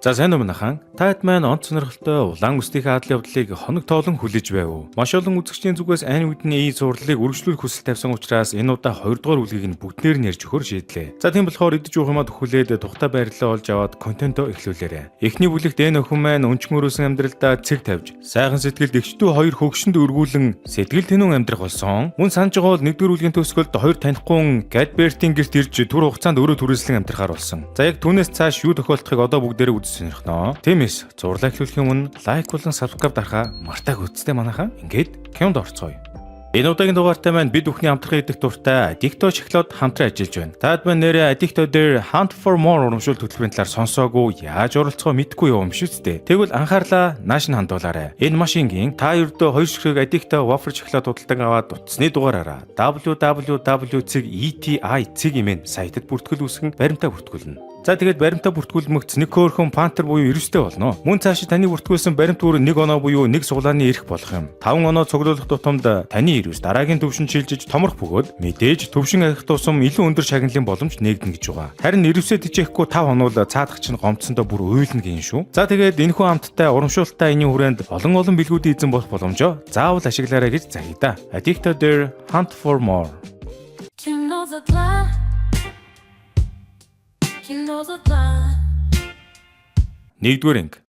За сайн уу манайхан. Таад маань онц сонирхолтой улаан өсдийнхээ адлын явдлыг хоног тоолон хүлээж байв. Маш олон үзэгчдийн зүгээс айн үдний сурлалыг үргэлжлүүлэх хүсэл тавьсан учраас энэ удаа 2 дугаар бүлгийг нь бүгдээр нь ярьж өгөхөр шийдлээ. За тийм болохоор идэж уух юмаа төхүүлээд тухтай байрлалаа олж аваад контентоо эхлүүлээрэй. Эхний бүлэгт энэ охин маань өнчмөр өсөн амьдралдаа цэг тавьж, сайхан сэтгэлд эгчтүү 2 хөгшөнд өргүүлэн сэтгэл тэнүүн амьдрах болсон. Мөн санаж байгаа бол 1-р бүлгийн төгсгөлд 2 танихгүй Гадбертийн гэрт ирж түр хугацаанд өөрөө түрээслэн амьдрахаар болсон. За яг түүнээс цааш юу тохиолдохыг одоо бүгдээрээ сонирхноо. Тиймээс зурлаа эхлүүлэхийн өмнө лайк болон subscribe дарахаа мартаагүй үсттэй манайхаа. Ингээд кинонд орцгоё. Энэ удаагийн дугаартай маань бид бүхний хамтран идэх дуртай Addicto шоколад хамтран ажиллаж байна. Таад маань нэрээ Addicto дээр Hunt for More урамшуул хөтөлбөрийн талаар сонсоогүй, яаж оролцохоо мэдэхгүй юм шүү дээ. Тэгвэл анхаарлаа нааш нь хандуулаарай. Энэ маш энгийн та ердөө 2 ширхэг Addicto wafer шоколад худалдан аваад утасны дугаараараа www.eti.cig сайтад бүртгэл үүсгэн баримтаа бүртгүүлнэ. За тэгээд баримтаа бүртгүүлмэгц нэг хөөрхөн пантер буюу эрүүстэй болно. Мөн цаашид таны бүртгүүлсэн баримт бүр 1 оноо буюу 1 суглааны эрх болох юм. 5 оноо цуглуулах тутамд таны эрүүс дараагийн төвшин шилжиж томрох бөгөөд мэдээж төвшин арих тусам илүү өндөр шагналын боломж нээгдэнэ гэж байгаа. Харин эрүүсээ тижээхгүй 5 оноо цаадах чинь гомцсондоо бүр уйлна гин шүү. За тэгээд энэхүү хамттай урамшуултаа энэний хүрээнд олон билгүүдийн эзэн болох боломжоо заавал ашиглаарай гэж загьда. Addicto дээр Hunt for More. Нэгдүгээр анги.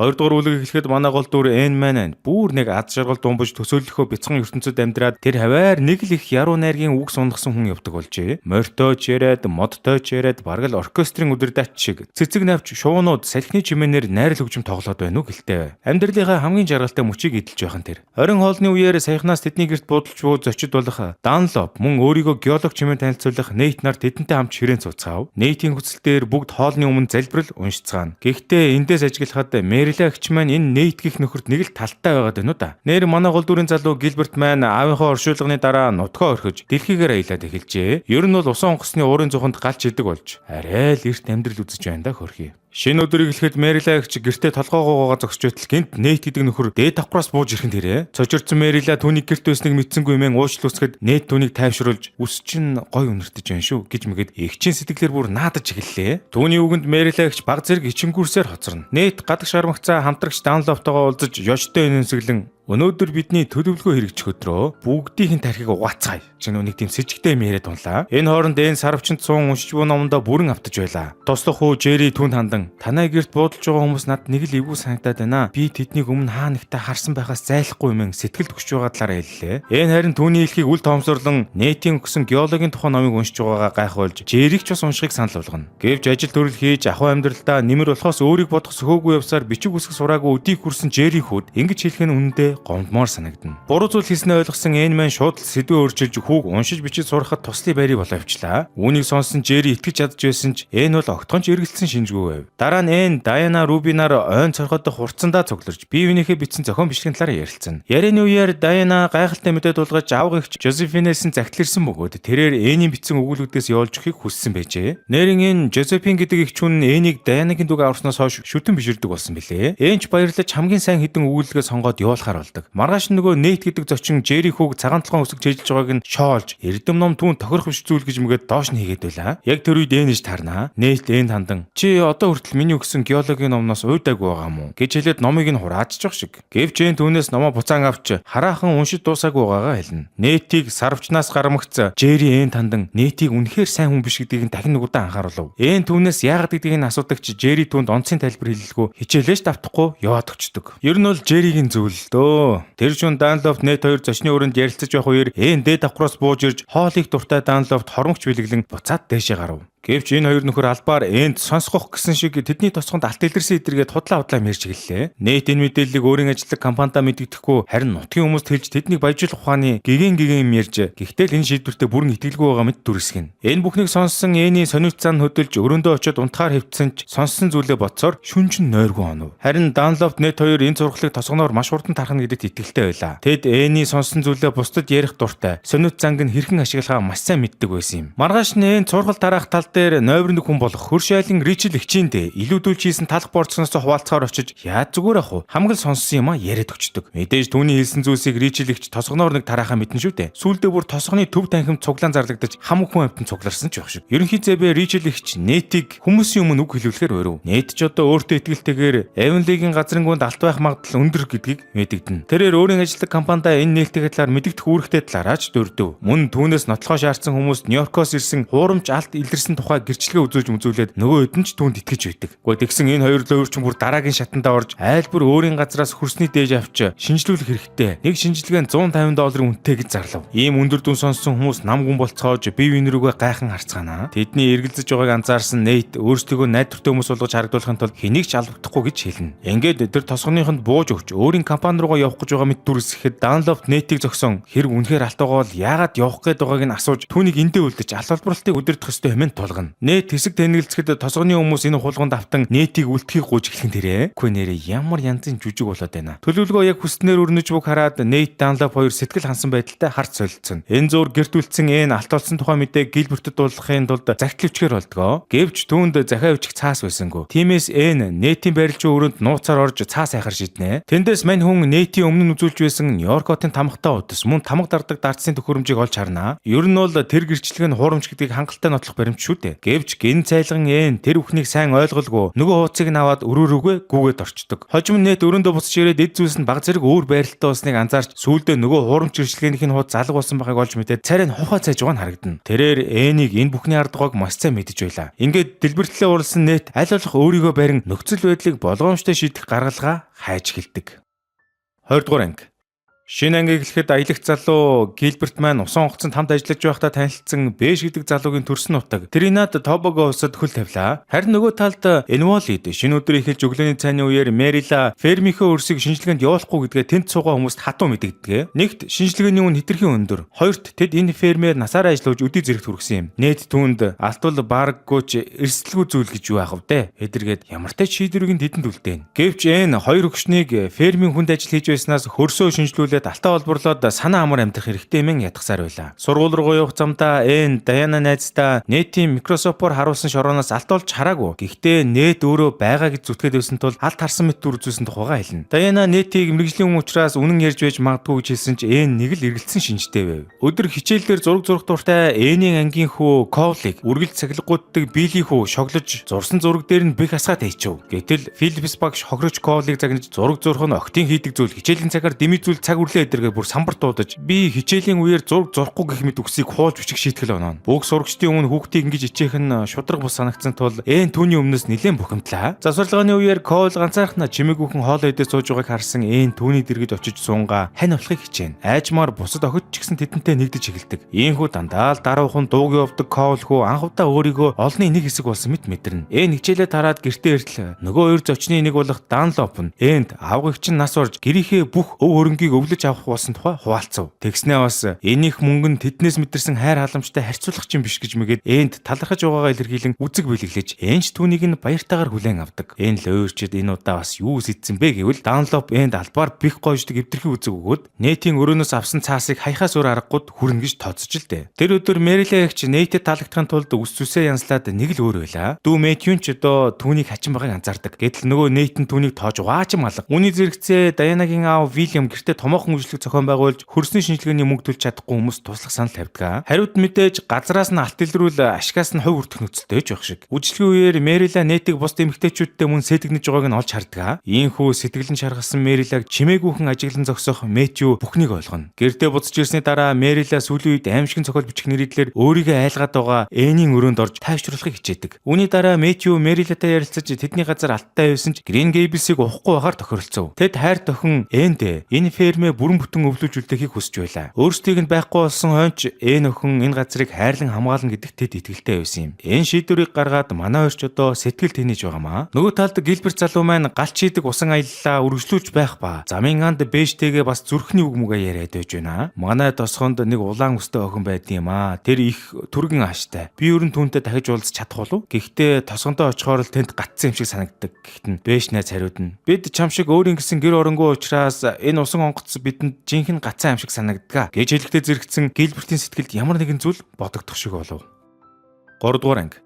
2 дугаар бүлэг эхлэхэд манай гол дүр Эн Ман бүр нэг аз жаргал думбаж төсөөлөхөө бяцхан ертөнцид амьдраад тэр хаваар нэг л их яруу найргийн үг сунгасан хүн явдаг болжээ. Морьтойч яриад, модтойч яриад бараг л оркестрийн удирдаач шиг цэцэг навч шуунууд салхины чимээнээр найрал хөгжим тоглоод байна уу гэлтэй. Амьдралынхаа хамгийн жаргалтай мөчийг эдэлж байхан тэр. Орон хоолны үеэр саяхнаас тэдний гэрт буудалж буу зочид болох Данлоп мөн өөрийгөө геолог чимээн танилцуулах Нейт нар тэдэнтэй хамт ширээн цуцгаав. Нейтийн хүсэлтээр бүгд хоолны өмнө залбирал уншицгаана. Гэхдээ эндээс ажиглахад Мэрилэгч маань энэ Нейт гих нөхөрт нэг л талтай байгаад байна уу да. Нэр манай гол дүрийн залуу Гилберт маань аавынхаа оршуулганы дараа нутгаа орхиж дэлхийгээр аялаад эхэлжээ. Ер нь бол усан онгоцны уурын зүхэнд галч идэг болж арай л эрт амьдрал үзэж байна да хөрхий. Шинэ өдрийг эхлэхэд Мэрилэгч гэртээ толгоогоогоо зогсож байтал гинт Нейт гэдэг нөхөр дээд давхраас бууж ирэхэн тэрэ. Цочирдсан Мэрила түүний гэрт байсныг мэдсэнгүй мэн уучлуулсгэд Нейт түүнийг тайвшруулж үс чинь гой үнэртэж байна шүү гэж мэгэд эгчийн сэтгэлээр бүр наадаж эхэллээ. Түүний үгэнд Мэрилэгч баг зэрэг ичингүүрсээр хоцорно. Нейт гадагш армагцаа хамтрагч Данлоптойгоо уулзаж ёжтой энэнсэглэн өнөөдөр бидний төлөвлөгөө хэрэгжих өдрөө бүгдийн тархийг угаацгаая. Чинь нэг тийм сэжигтэй юм яриад тунлаа. Энэ хооронд энэ сарвчанд суун уншиж буй номондоо бүрэн автаж байлаа. Тослох хүү Жери түнд хандан танай гэрт буудалж байгаа хүмүүс над нэг л эвгүй санагдаад байна. Би тэднийг өмнө хаа нэгтээ харсан байхаас зайлахгүй юм сэтгэл төгсж байгаа талаараа хэллээ. Энэ харин түүний хэлхийг үл тоомсорлон Нейтийн өгсөн геологийн тухай номыг уншиж байгаагаа гайхуулж Жерийг ч бас уншихыг санал болгоно. Гэвч ажил төрөл хийж ахуй амьдралдаа нэмэр болохоос өөрийг бодох сөхөөгүй явсаар бичиг үсэг сураагүй өдийг хүрсэн Жери хүүд ингэж хэлэх нь үнэндээ гомдмоор санагдана. Буруу зүйл хийснээ ойлгосон Эн Ман шууд сэдвээ өөрчилж хүүг уншиж бичиж сурахад туслын байрыг болоо явчлаа. Үүнийг сонсон Жери итгэж чадж байсан ч Эн бол огтхон ч эргэлцсэн шинжгүй байв. Дараа нь Эн Дайана Рубинаар ойн цорхойдох хурцсандаа цугларч бие биенийхээ бичсэн зохион бичлэгийн талаар ярилцсан. Ярианы үеэр Дайана гайхалтай мэдээ дуулгаж аав эгч Жозефинээс нь захидлэрсэн бөгөөд тэрээр Энийг бичсэн өгүүлбэрээс явуулж өгөхийг хүссэн байжээ. Нэрийн Эн Жозефин гэдэг эгч хүн Энийг Дайанагийн дүг аварснаас хойш шүтэн биширдэг болсон билээ. Энч баярлаж хамгийн сайн хідэн өгүүлбэрээ сонгоод явуулахаар болдог. Маргааш нөгөө Нейт гэдэг зочин Жери хүүг цагаан толгойн үсэг чэжилж байгааг нь шоолж эрдэм ном түүн тохирох биш зүйл гэж мэгээд доош нь хийгээд байлаа. Яг тэр үед Энэж таарнаа. Нейт Энд хандан чи одоо хүртэл миний өгсөн геологийн номноос уйдаагүй байгаа юм уу гэж хэлээд номыг нь хурааччих шиг. Гэвч Эн түүнээс номоо буцаан авч хараахан уншиж дуусаагүй байгаагаа хэлнэ. Нейтийг сарвчнаас гармагц Жери Энд хандан Нейтийг үнэхээр сайн хүн биш гэдгийг нь дахин нэг удаа анхааруулв. Эн түүнээс яагаад гэдгийг нь асуудагч Жери түүнд онцгийн тайлбар хэлэлгүй хичээлээш давтахгүй яваад өчдөг. Ер нь бол Жеригийн зүйл л дөө. Тэр шун Данлофт Нейт хоёр зочны өрөөнд ярилцаж байх үеэр Эн дээд давхраас бууж ирж хоолыг дуртай Данлофт хормогч бэлэглэн буцаад дээшээ гарав. Гэвч энэ хоёр нөхөр албаар Энд сонсгох гэсэн шиг тэдний тосгонд алт илэрсэн эдэргээд худлаа мэрж эхэллээ. Нейт энэ мэдээллийг өөрийн ажиллаг компанидаа мэдэгдэхгүй харин нутгийн хүмүүст хэлж тэднийг баяжуулах ухааны гэгэн ярьж гэхдээ л энэ шийдвэртээ бүрэн итгэлгүй байгаа мэт дүрсгэн. Энэ бүхнийг сонссон Эний сонирхц цан хөдөлж өрөөндөө очиод унтахаар хэвтсэн ч сонссон зүйлээ бодсоор шүнжин нойргүй онов. Харин Данлофт Нейт хоёр энэ зурглыг тосгоноор маш хурдан тархна гэдэгт итгэлтэй байлаа. Тэд Эний сонссон зүйлээ бусдад ярих дуртай. Сонирхц занг нь хэрхэн ашиглахаа маш сайн мэддэг байсан юм. Маргааш нь Эн цургал тараах талд дээр нойрны хүн болох хөрш айлын Ричел Хчиндээ илүүдүүлж хийсэн талах борцсоноос хуваалцахаар очиж яаж зүгээр ах уу? Хамгийн сонссон юм а яриад өчтдөг. Мэдээж түүний хэлсэн зүйлсийг Ричел Хч тосгоноор нэг тараахаа мэднэ шүү дээ. Сүүлдээ бүр тосгоны төв танхимд цуглаан зарлагдаж хам хүн амтан цугларсан ч байх шиг. Ерөнхий зэвэ Ричел Хч нэтийг хүмүүсийн өмнө үг хэлүүлэхээр өрөв. Нэт ч одоо өөртөө итгэлтэйгээр Avonlea-гийн газрын гүнд алт байх магадлал өндөр гэдгийг мэдэгдэнэ. Тэрээр өөрийн ажилладаг компанида энэ нээлтийн талаар мэдэгдэх үүрэгтэй талаараач дурдв. Мөн түүнээс нотлохоо шаардсан хүмүүс Нью-Йоркоос ирсэн хуурамч алт илэрсэн тухай гэрчлэгээ үзүүлээд нөгөө хэдэн ч түүнд итгэж байдаг. Гэхдээ тэгсэн энэ хоёр лөөрчин бүр дараагийн шатанда орж айлбар өөрийн газраас хөрсний дээж авч шинжлүүлэх хэрэгтэй. Нэг шинжилгээ $150 үнэтэй гэж зарлав. Ийм өндөр дүн сонссон хүмүүс нам гүн болцоож бие биен рүүгээ гайхан харцгаана. Тэдний эргэлзэж байгааг анзаарсан Нэйт өөрсдөө найдвартай хүмүүс болгож харагдуулахын тулд хэнийг ч албагдахгүй гэж хэлнэ. Ингээд тэр тосгоныхонд бууж өгч өөрийн компани руугаа явах гэж байгаа мэт дүрсэхэд Данлоп Нэйтийг зогсон хэрэг үнэхээр алт байгаа бол яагаад явах гээд байгааг нь асууж түүнийг эндээ үлдэж алт олборлтыг удирдах ёстой хэмээн тулгана. Нэйт хэсэг тэнэгэлцэхэд тосгоны хүмүүс энэ хулганд автан Нэйтийг үлдэхийг гуйж эхлэн тэрэ. Үгүй нэрээ ямар янзын жүжиг болоод байна. Төлөвлөгөө яг хүснээр өрнөж бүг хараад Нэйт Данлоп хоёр сэтгэл хансан байдалтай харц солилцсон. Энэ зур гэртүүлсэн энэ алт олсон тухай мэдээг Гилбертэд дуулгахын тулд захидлвчгээр болдгоо. Гэвч түүнд захиа өвчих цаас байсангүй. Тиймээс Нэйтийн барилжийн өрөөнд нууцаар орж цаас хайхаар шийднэ. Тэндээс мань хүн Нэйтийн өмнө үзүүлж байсан Нью-Йорк хотын тамгатай удас мөн тамга дардаг дардсан төхөөрөмжийг олж харнаа. Ер нь бол тэр гэрчлэг нь хуурамч гэдгийг хангалттай нотлох баримт шүү дээ. Гэвч гин цайлган тэр бүхнийг сайн ойлголгүй нөгөө хууцыг нь аваад өрөөрөөгөө гүгээд орчдөг. Хожим Нэйт өрөөндөө буцаж ирээд эд зүйлс нь баг зэрэг өөр байралтай болсныг анзаарч сүүлдээ нөгөө хуурамч гэрчлэгийнх нь хууц залга болсон байгааг олж мэдээд царай нь ухаа цайж байгаа нь харагдана. Тэрээр Энийг энэ бүхний ард тугааг маш сайн мэдэж байлаа. Ингээд дэлбэртлээ уралсан Нэйт аль болох өөрийгөө барин нөхцөл байдлыг болгоомжтой шийдэх гаргалгаа хайж эхэлдэг. 20 дугаар анги. Шинэ анги эхлэхэд аялагч залуу Гилберт маань усан онгоцонд хамт ажиллаж байхдаа танилцсан Бэш гэдэг залуугийн төрсөн нутаг Тринад Тобаго улсад хөл тавилаа. Харин нөгөө талд Энволид шинэ өдөр эхэлж өглөөний цайны үеэр Мэрила фермийнхөө өрсийг шинжилгээнд явуулахгүй гэдгээ тэнд суугаа хүмүүст хатуу мэдэгдэгэ. Нэгт шинжилгээний үн хэтэрхий өндөр. Хоёрт тэд энэ фермээр насаараа ажиллаж өдий зэрэгт хүргэсэн юм. Нэт түүнд алтвал барггүйч эрсдэлгүй зүйл гэж юу аах вэ? Эдэргээд ямартай шийдвэрийг тэдэнд үлдээн. Гэвч энэ хоёр өгшнийг фермийн хүнд ажил хийж байснаас хөрсөө шинжилүүлээд алтаа олборлоод санаа амар амьдрах хэрэгтэй мэн ятгсаар байла. Сургууль руу явах замдаа Даяна найздаа Нэйтийн микрософтоор харуулсан шорооноос алт олж хараагүй. Гэхдээ Нэйт өөрөө байгаа гэж зүтгээд байсан тул алт харсан мэт дүр үзүүлсэн тухайгаа хэлнэ. Даяна Нэйтийг мэрэгжлийн хүн учраас үнэн ярьж байж магадгүй гэж хэлсэн ч нэг л эргэлцсэн шинжтэй байв. Өдөр хичээлдэр зураг зурх дуртай Энийн ангийн хүү Ковлиг үргэлж цахилгууддаг Билли хүү шоглож зурсан зураг дээр нь бэх асгаад хийчихв. Гэтэл Филипс багш хохирож Ковлиг загнаж зураг зурх нь октын хийдэг зүйл хичээлийн цагаар дэмий зүйл цаг эдэргээ бүр самбар дуудаж би хичээлийн үеэр зураг зурхгүй гэх мэт үгсийг хуулж бичих шийтгэл оноо. Бүх сурагчдын өмнө хүүхдийг ингэж ичээх нь шудраг бус санагдсан тул түүний өмнөөс нэлээд бухимдлаа. Засварлагын үеэр Кол ганцаархнаа чимээгүйхэн хоол идэж сууж байгааг харсан түүний дэргэд очиж суунгаа хань авахыг хичээнэ. Айжмаар бусад охид ч гэсэн тэдэнтэй нэгдэж эхэлдэг. Ийхүү дандаа л даруухан дууг явдаг Кол хүү анхудаа өөрийгөө олонний нэг хэсэг болсон мэт мэдэрнэ. Хичээлээ тараад гэртээ иртэл нөгөө хоёр зочны нэг болох Данлоп нь авгагч нь нас орж гэрийнхээ бүх өв хөрөнгийг өвлөж авах болсон тухай хуваалцав. Тэгснээ бас энийх мөнгө нь тэднээс мэдэрсэн хайр халамжтай харьцуулах чинь биш гэж мэгээд талархаж байгаагаа илэрхийлэн үзэг бэлэглэж ч түүнийг нь баяртайгаар хүлээн авдаг. Л өөрчид энэ удаа бас юу сэтсэн бэ гэвэл Данлоп албаар бих гойждаг эвдэрхий үзэг өгөөд Нэйтийн өрөөнөөс авсан цаасыг хаяхаас өөр аргагүй хүрнэ гэж тооцож л дээ. Тэр өдөр Мэрила эгч Нэйтэд таалагдахын тулд үс зүсээ янзлаад нэг л өөр байла. Дүү Мэтью ч одоо түүнийг хачин байгааг анзаардаг. Гэтэл нөгөө Нэйт нь түүнийг тоож угаачм алга. Үүний зэрэгцээ Даянагийн аав Вильям гэртээ томоохон үйлчлэг зохион байгуулж хөрсний шинжилгээний мөнгө төлж чадахгүй хүмүүс туслах санал тавьдаг. Хариуд мэдээж газраас нь алт илрүүл ашигаас нь хувь хүртэх нөхцөлтэй ч байх шиг. Үжилгийн үеэр Мэрила Нэйтийг бус эмэгтэйчүүдтэй мөн сэтгэгнэж байгааг нь олж хардаг. Ийхүү сэтгэлэн шаргасан Мэрилаг чимээгүйхэн ажиглан зогсоох Мэтью бүхнийг ойлгоно. Гэртээ буцаж ирсний дараа Мэрила сүүлийн үед аимшигын цохол бичих нэрийдлэр өөрийгөө айлгаад байгаа Энийн өрөөнд орж тайвшруулахыг хичээдэг. Үүний дараа Мэтью Мэрилатай ярилцаж тэдний газар алттай байсан ч Грин Гейблсийг уухгүй байгаар тохиролцов. Тэд хайр тохин энэ фермээ бүрэн бүтэн өвлөж үлдэхийг хүсэж байлаа. Өөрсдийг нь байхгүй болсон хойч охин энэ газрыг хайрлан хамгаална гэдэгт тэд итгэлтэй байсан юм. Шийдвэрийг гаргаад манай хоёрч одоо сэтгэл тэнэж байгаамаа. Нөгөө талд Гилберт залуу маань галч хийдэг усан аяллаа үргэлжлүүлж байх ба замын анд Бэштэйгээ бас зүрхний үг мүгэ яриад байж байна. Манай тосгонд нэг улаан өстэй охин байдсан юм аа. Тэр их түргэн ааштай. Би ерөн түүнтэй дахиж уулзах чадах болов? Гэхдээ тосгондоо очихоор л тэнд гатсан юм шиг санагддаг. Гэхдээ Бэш найз хариудна. Бид чам шиг өөрийн гэсэн гэр оронгүй учраас энэ усан онгоц бидэнд жинхэнэ гацсан юм шиг санагддаг гэж хэлэхдээ зэрэгцэн Гилбертийн сэтгэлд ямар нэгэн зүйл бодогдох шиг болов. 3 дугаар анги.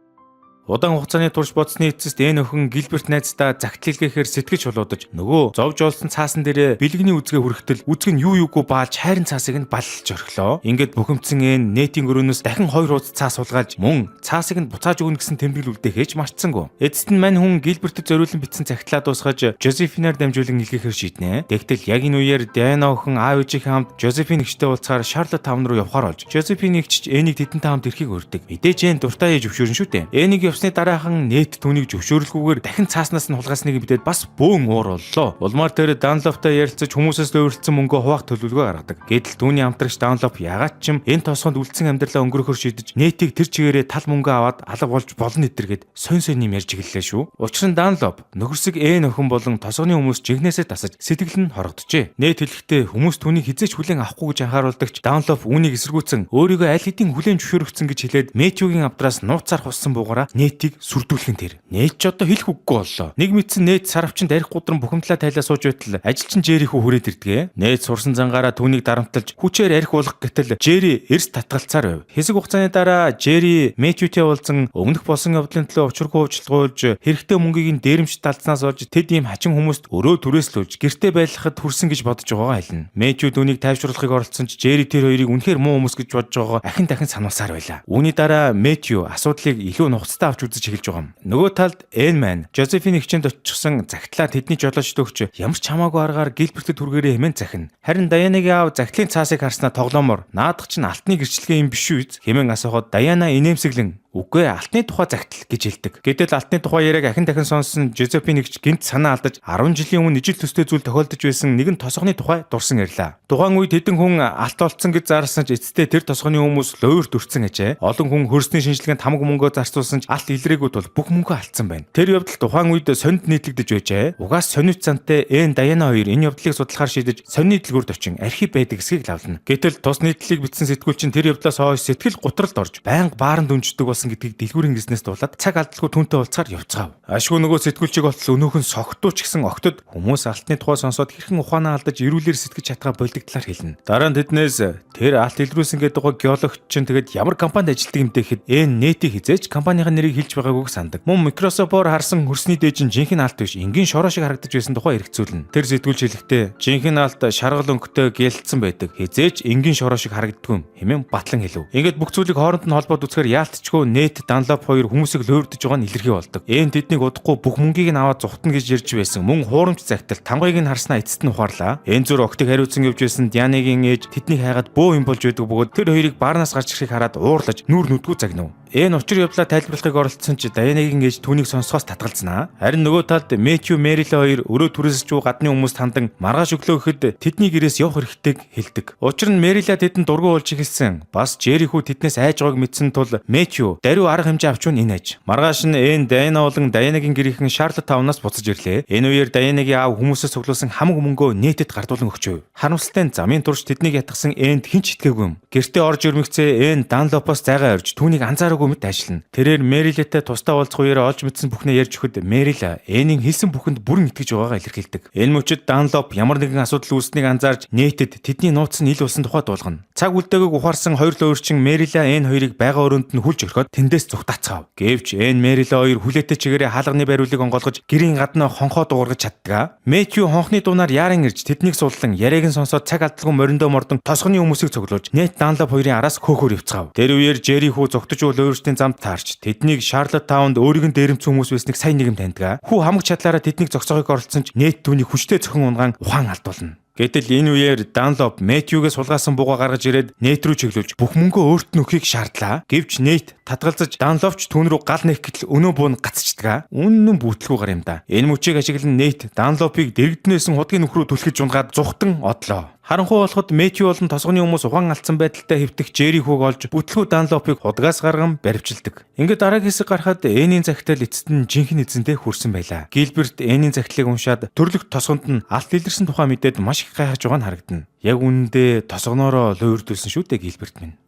Удаан хугацааны турш бодсны эцэст охин Гилберт найздаа загтлилгээхээр сэтгэж чулуудаж нөгөө зовж олсон цаасан дээрээ бэлгэний үзгээ хүрэхтэл үзэг нь юу юугүй баалж хайрын цаасыг нь баллж орхилоо. Ингээд бухимдсан нэтийн өрөөнөөс дахин 2 удаа цаас сулгаалж мөн цаасыг нь буцааж өгнө гэсэн тэмдэглэл үлдээхэж марцсангүй. Эцэст нь мань хүн Гилбертэд зориулан бичсэн цагтлаа дуусгаж Жозефинаар дамжуулан илгээхээр шийднэ. Тэгтэл яг энэ үеэр Дайана охин аав ээжийнхээ хамт Жозефин эгчтэй уулзахаар Шарлотт таун руу явхаар болж Жозефин эгч Энийг тэдэнтэй хамт ирэхийг урьдаг. Мэдээж дуртай ээж өвшөөрн шүү дээ. Энийг явсны дараахан Нэт түүнийг зөвшөөрлгүйгээр дахин цааснаас нь хулгаасныг мэдээд бас бөөн уур боллоо. Улмаар тэр Данлоптай ярилцаж хүмүүсээс өөрчлөсөн мөнгөө хуваах төлөвлөгөө гаргадаг. Гэтэл түүний хамтрагч Данлоп ягаад ч юм энэ тосгонд үлдсэн амьдралаа өнгөрөхөөр шийдэж Нэтийг тэр чигээрээ тал мөнгө аваад алга болж болно гэдэргээд сонь юм ярьж эхэллээ шүү. Учир нь Данлоп нөхөрсөг охин болон тосгоны хүмүүс жигнэсээ тасаж сэтгэл нь хорогджээ. Нэт хэлэхдээ хүмүүс түүнийг хизээч хүлээн авахгүй гэж анхааруулдагч Данлоп үүнийг эсэргүүцэн өөрийгөө аль хэдийн хүлээн зөвшөөрөгцөн гэж хэлээд Мэтьюгийн авдраас нууцаар хуссан буугаараа Нэтийг сүрдүүлхэн тэр. Нэт ч одоо хэлэх үггүй боллоо. Нэг мэдсэн Нэт сарвчин дарих гудран бухимдлаа тайлаа сууж байтал ажилчин Жерихүү хүрээд ирдгээ. Нэт сурсан зангаараа түүнийг дарамтлаж хүчээр арх болох гэтэл Жери эрс татгалцаар байв. Хэсэг хугацааны дараа Жери Мэтьютэй уулзсан өмнөх болсон явдлын төлөө учиргүй уучлалгуулж хэрэгтэй мөнгийг нь дээрэмж талцнаас олж тэд ийм хачин хүмүүст өрөө түрээслүүлж гэртээ байлгахад хүрсэн гэж бодож байгаагаа хэлнэ. Мэтью түүнийг тайвшруулахыг оролцсон ч Жери тэр хоёрыг үнэхээр муу хүмүүс гэж бодож байгаагаа ахин дахин сануулсаар байлаа. Үүний дараа Мэтью асуудлыг илүү нухацтай авч үзэж эхэлж байгаа юм. Нөгөө талд Энман Жозефин эгчэнд очихсан загтлаа тэдний жолоочд өгч ямар ч хамаагүй аргаар Гилбертэд түргээрээ хэмээн захина. Харин Даянагийн аав загтлын цаасыг харснаа тоглоомор наадах чинь алтны гэрчлэгээ юм биш үү хэмээн асуухад Даяна инээмсэглэн үгүй алтны тухай загтал гэж хэлдэг. Гэтэл алтны тухай яриаг ахин дахин сонссон Жозефин эгч гинт санаа алдаж 10 жилийн өмнө ижил төстэй зүйл тохиолдож байсан нэгэн тосгоны тухай дурсан ярьлаа. Тухайн үед хэдэн хүн алт олцсон гэж заарсан ч эцэстээ тэр тосгоны хүмүүс лойрт өртсөн ажээ. Олон хүн хөрсний шинжилгээнд хамаг мөнгөө зарцуулсан ч алт илрээгүй тул бүх мөнгөө алдсан байна. Тэр явдал тухайн үед сонинд нийтлэгдэж байжээ. Угаас сонит зантай Даяна хоёр энэ явдлыг судлахаар шийдэж сонины дэлгүүрт очин архив байдаг эсхийг лавлана. Гэтэл тус нийтлэлийг бичсэн сэтгүүлчин тэр явдлаас хойш сэтгэл готролд орж байнга бааранд өнждөг болсон гэдгийг дэлгүүрийн гиснээс дуулаад цаг алдалгүй түүнтэй уулзахаар явцгаав. Ашгүй нөгөө сэтгүүлчийг болтол өнөөхөн согтууч гэсэн октод хүмүүс алтны тухай сонсоод хэрхэн ухаанаа алдаж эрүүлэр сэтгэж чадгаа болдог талаар хэлнэ. Дараа нь тэднээс тэр алт илрүүлсэн гэдэг байгаа геологч чинь тэгэд ямар компанид ажилладаг юм бэ гэхэд Нэтийг хизээч компанийн нэрийг хэлж байгаагүй сандаг. Мөн Microsoft-оор харсан хөрсний дээж нь жинхэнэ алт биш энгийн шороо шиг харагдаж байсан тухай эргцүүлнэ. Тэр сэтгүүлч хэлэхдээ жинхэнэ алт шаргал өнгөтэй гялцсан байдаг. Хизээч энгийн шороо шиг харагддгүй хэмээн батлан хэлв. Ингээд бүх зүйлийг хооронд нь холбоод үзэхээр яалтчгүй Нэт Данлоп хоёр хүмүүсийг лөөрдөж байгаа нь илэрхий болдог. Тэднийг удахгүй бүх мөнгийг нь аваад зүхтна гэж ярьж байсан. Мөн хуурамч загтал тамгыг нь харснаа эцэст нь ухаарлаа. Зүр октыг хариуцсан явж байсан Дианагийн ээж тэднийг хайгаад бөө юм болж байдаг бөгөөд тэр хоёрыг баарнаас гарч ирэхийг хараад уурлаж нүүр нүдгүй загнав. Учир явдлаа тайлбарлахыг оролцсон ч Даянагийн ээж түүнийг сонсохоос татгалзнаа. Харин нөгөө талд Мэтью Мэрила хоёр өрөө түрээсч гадны хүмүүст хандан маргааш өглөө гэхэд тэдний гэрээс явах хэрэгтэйг хэлдэг. Учир нь Мэрила тэдэнд дургу болж эхэлсэн. Бас Жерихүү тэднээс айж байгааг мэдсэн тул Мэтью даруй арга хэмжээ авчвал энэ аж. Маргааш нь Даяна болон Даянагийн гэрийнхэн Шарлотт таунаас буцаж ирлээ. Энэ үеэр Даянагийн аав хүмүүсээс цуглуулсан хамаг мөнгөө Нэтэд гардуулан өгчөв. Харамсалтай нь замын турш тэднийг ятгсан хинч итгээггүй юм. Гэртээ орж ирмэгцээ Данлопоос зайгаа орж түүнийг анзаараагүй мэт ажиллана. Тэрээр Мэрилэтэй тусдаа уулзах үеэр олж мэдсэн бүхнээ ярьж өгөхөд Мэрила Энийн хэлсэн бүхэнд бүрэн итгэж байгаагаа илэрхийлдэг. Энэ мөчид Данлоп ямар нэгэн асуудал үүснэгийг анзаарж Нэтэд тэдний нууц нь ил болсон тухай дуулгана. Цаг үлдээгөөг ухаарсан хоёр луурчин Мэрила хоёрыг байгаа өрөөнд нь хүлж орхиод тэндээс зүгтаацгаав. Гэвч Мэрила хоёр хүлээтэй чигээрээ хаалганы бариулыг онгойлгож гэрийн гаднаа хонхоо дуургаж чаддаг. Мэтью хонхны дуунаар яаран ирж тэднийг сууллан яриаг нь сонсоод цаг алдалгүй мориндоо мордон тосгоны хүмүүсийг цуглуулж Нэт Данлоп хоёрын араас хөөхөөр явцгаав. Тэр үеэр Жерихүү зогтож уул өөрсдийн замд таарч тэднийг Шарлотт таунд өөрийг нь дээрэмцсэн хүмүүс байсныг сайн нэгэн таньдаг. Хүү хамаг чадлаараа тэднийг зогсоохыг оролцсон ч Нэт түүнийг хүчтэй цохин унгаан ухаан алдуулна. Гэтэл энэ үеэр Данлоп Мэтьюгээс сулгаасан бууга гаргаж ирээд Нэт рүү чиглүүлж бүх мөнгөө өөрт нь өгөхийг шаардлаа. Гэвч Нэт татгалзаж Данлопч түүн рүү гал нээх гэтэл өнөө буун гацчихдаг. Үнэн бүтлгүүгээр юм да. Энэ мөчийг ашиглан Нэт Данлопыг дэрэгднээсэн худгийн нүх рүү түлхэж унгаад зүхтан одлоо. Харанхуй болоход Мэтью болон тосгоны хүмүүс ухаан алдсан байдалтай хэвтэх Жерихүүг олж бүтлгүү Данлопыг худгаас гарган баривчилдаг. Ингээд дараагийн хэсэг гарахад Энийн загтал эцэст нь жинхэнэ эзэндээ хүрсэн байлаа. Гилберт Энийн загтлыг уншаад төрлөх тосгонд нь алт илэрсэн тухай мэдээд маш их гайхаж байгаа нь харагдана. Яг үнэндээ тосгоноороо луйрдүүлсэн шүү дээ Гилберт минь.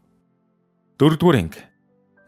4-р анги.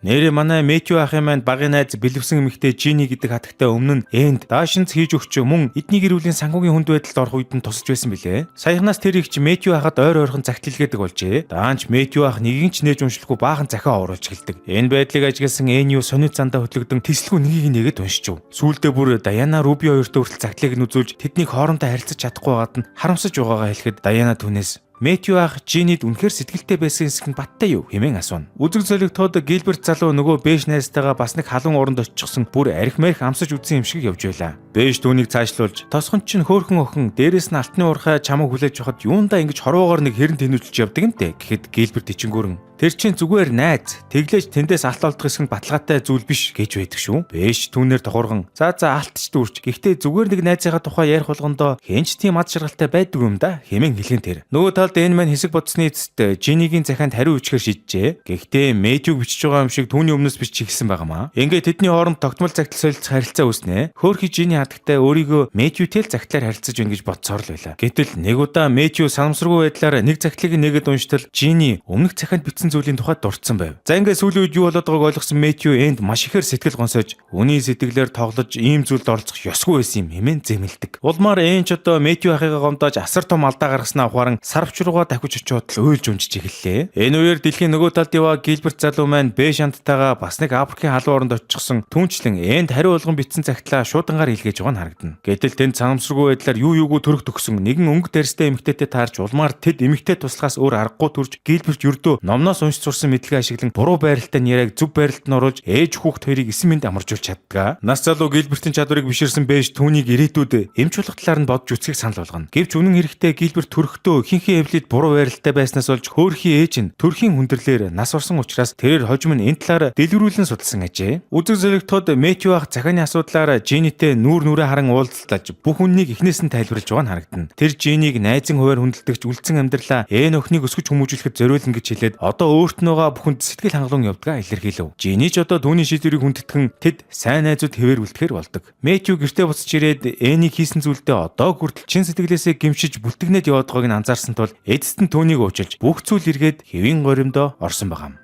Нэрээ манай Мэтью ахын маань багын найз бэлэвсэн эмэгтэй Жини гэдэг хатагтай өмнө нь энд даашинц хийж өгч мөн эдний гэр бүлийн санхүүгийн хүнд байдалд орох үед нь тусалж байсан билээ. Саяхнаас тэр ихч Мэтью ахад ойр ойрхон загтлилгээдэг болжээ. Даанч Мэтью ах нэгийг ч нээж уншлахгүй баахан захиа оруулж эхэлдэг. Энэ байдлыг ажигласан Энью сониуд зандаа хөтлөгдөн тэслгүй нэгийг нэгэд уншиж. Сүүлдээ бүр Даяна Руби хоёртой хүртэл загтлыг нь үзүүлж тэднийг хоорондоо харилцаж чадахгүй байгаад нь харамсаж байгаагаа хэлэхэд Даяна түүнээс Мэтью ах Жинид үнэхээр сэтгэлтэй байсан хэсэг нь баттай юу хэмээн асууна. Үзэг золигтод Гилберт залуу нөгөө Бэш найзтайгаа бас нэг халуун оронд очихсон бүр арх марх амсаж үзсэн юм шиг явж байлаа. Бэш түүнийг цаашлуулж тосхон чинь хөөхөн охин дээрээс нь алтны урхай чамаг хүлээж авахд юундаа ингэж хорвоогоор нэг хэрэн тэнүүлж явдаг юм те гэхэд Гилберт ичингүүрэн тэр чинь зүгээр найз тэглэж тэндээс алт олдох хэсэг нь баталгаатай зүйл биш гэж байдаг шүү. Бэш түүнээр тохоргон за алтч дүүрч гэхдээ зүгээр нэг найзынхаа тухай ярих болгондоо хэнч тийм ад шаргалтай байдаг юм да хэмээн хэлэн тэр. Нөгөө талд энэ маань хэсэг бодсны эцэст Жинигийн захианд хариу өчгөр шийджээ. Гэхдээ Мэтью бичиж байгаа юм шиг түүний өмнөөс биш чигсэн байгаамаа. Ингээд тэдний хооронд тогтмол загтал солилцох харилцаа үүснэ. Хөөхий Жини хатагтай өөрийгөө Мэтьютэй л загтлаар харилцаж байна гэж бодсоор л байла. Гэтэл нэг удаа Мэтью санамсаргүй байдлаар нэг загтлыг нэгэд унштал Жини өмнөх захианд бичсэн зүйлийн тухайд дурдсан байв. За ингээд сүүлийн үед юу болоод байгааг ойлгосон Мэтью энд маш ихээр сэтгэл гонсож үүний сэтгэлээр тоглож ийм зүйлд оролцох ёсгүй байсан юм хэмээн зэмлдэг. Улмаар ч одоо Мэтью ахыгаа гомдоож асар том алдаа гаргаснаа ухаан сарвч руугаа дахиж очиод л уйлж унжиж эхэллээ. Энэ үеэр дэлхийн нөгөө талд яваа Гилберт залуу маань Бэш хамттайгаа бас нэг Африкийн халуун оронд очихсон түнчлэн энд хариу болгон бичсэн цагтлаа шуудангаар илгээж байгаа нь харагдана. Гэтэл тэнд санамсаргүй байдлаар юу төрөх төгсөн нэгэн өнгө дэрстэй эмэгтэйтэй таарч улмаар тэд эмэгтэй туслахаас өөр аргагүй төрж Гилберт ердөө номноос уншиж сурсан мэдлэгээ ашиглан буруу байралтай нэрийг зөв байралд нь оруулж ээж хүүхд хоёрыг эсэн мэнд амаржуулж чаддаг. Нас залуу Гилбертийн чадварыг биширсэн Бэш түүнийг ирээдүйд эмч болох талаар нь бодж үсгийг санал болгоно. Гэвч үнэн хэрэгтээ Гилберт төрөхдөө ихэнхээ эвлээд буруу байралтай байснаас болж хөөхий ээж нь төрхийн хүндрэлээр нас орсон учраас тэрээр хожим нь энэ талаар дэлгэрүүлэн судалсан ажээ. Үзэг зөрөгтөд Мэтью ах захааны асуудлаар Жинитэй нүрээ харан уулзалтаж бүх үннийг эхнээс нь тайлбарлаж байгаа нь харагдана. Тэр Жинийг найзын хуваар хүндэлдэгч үлдсэн амьдралаа охиныг өсгөж хүмүүжүүлэхэд зориулна гэж хэлээд одоо өөртнөөгөө бүхэнд сэтгэл хангалуун явдгаа илэрхийлв. Жини ч одоо түүний шийдвэрийг хүндэтгэн тэд сайн найзууд хэвээр үлдэхэр болдог. Мэтью гэртээ буцаж ирээд Энийг хийсэн зүйлдээ одоо хүртэл чин сэтгэлээсээ гимшиж бүлтгэнээд яваад байгааг нь анзаарсан тул эцэст нь түүнийг уучлж бүх зүйл эргээд хэвийн горимдоо орсон байгаа юм.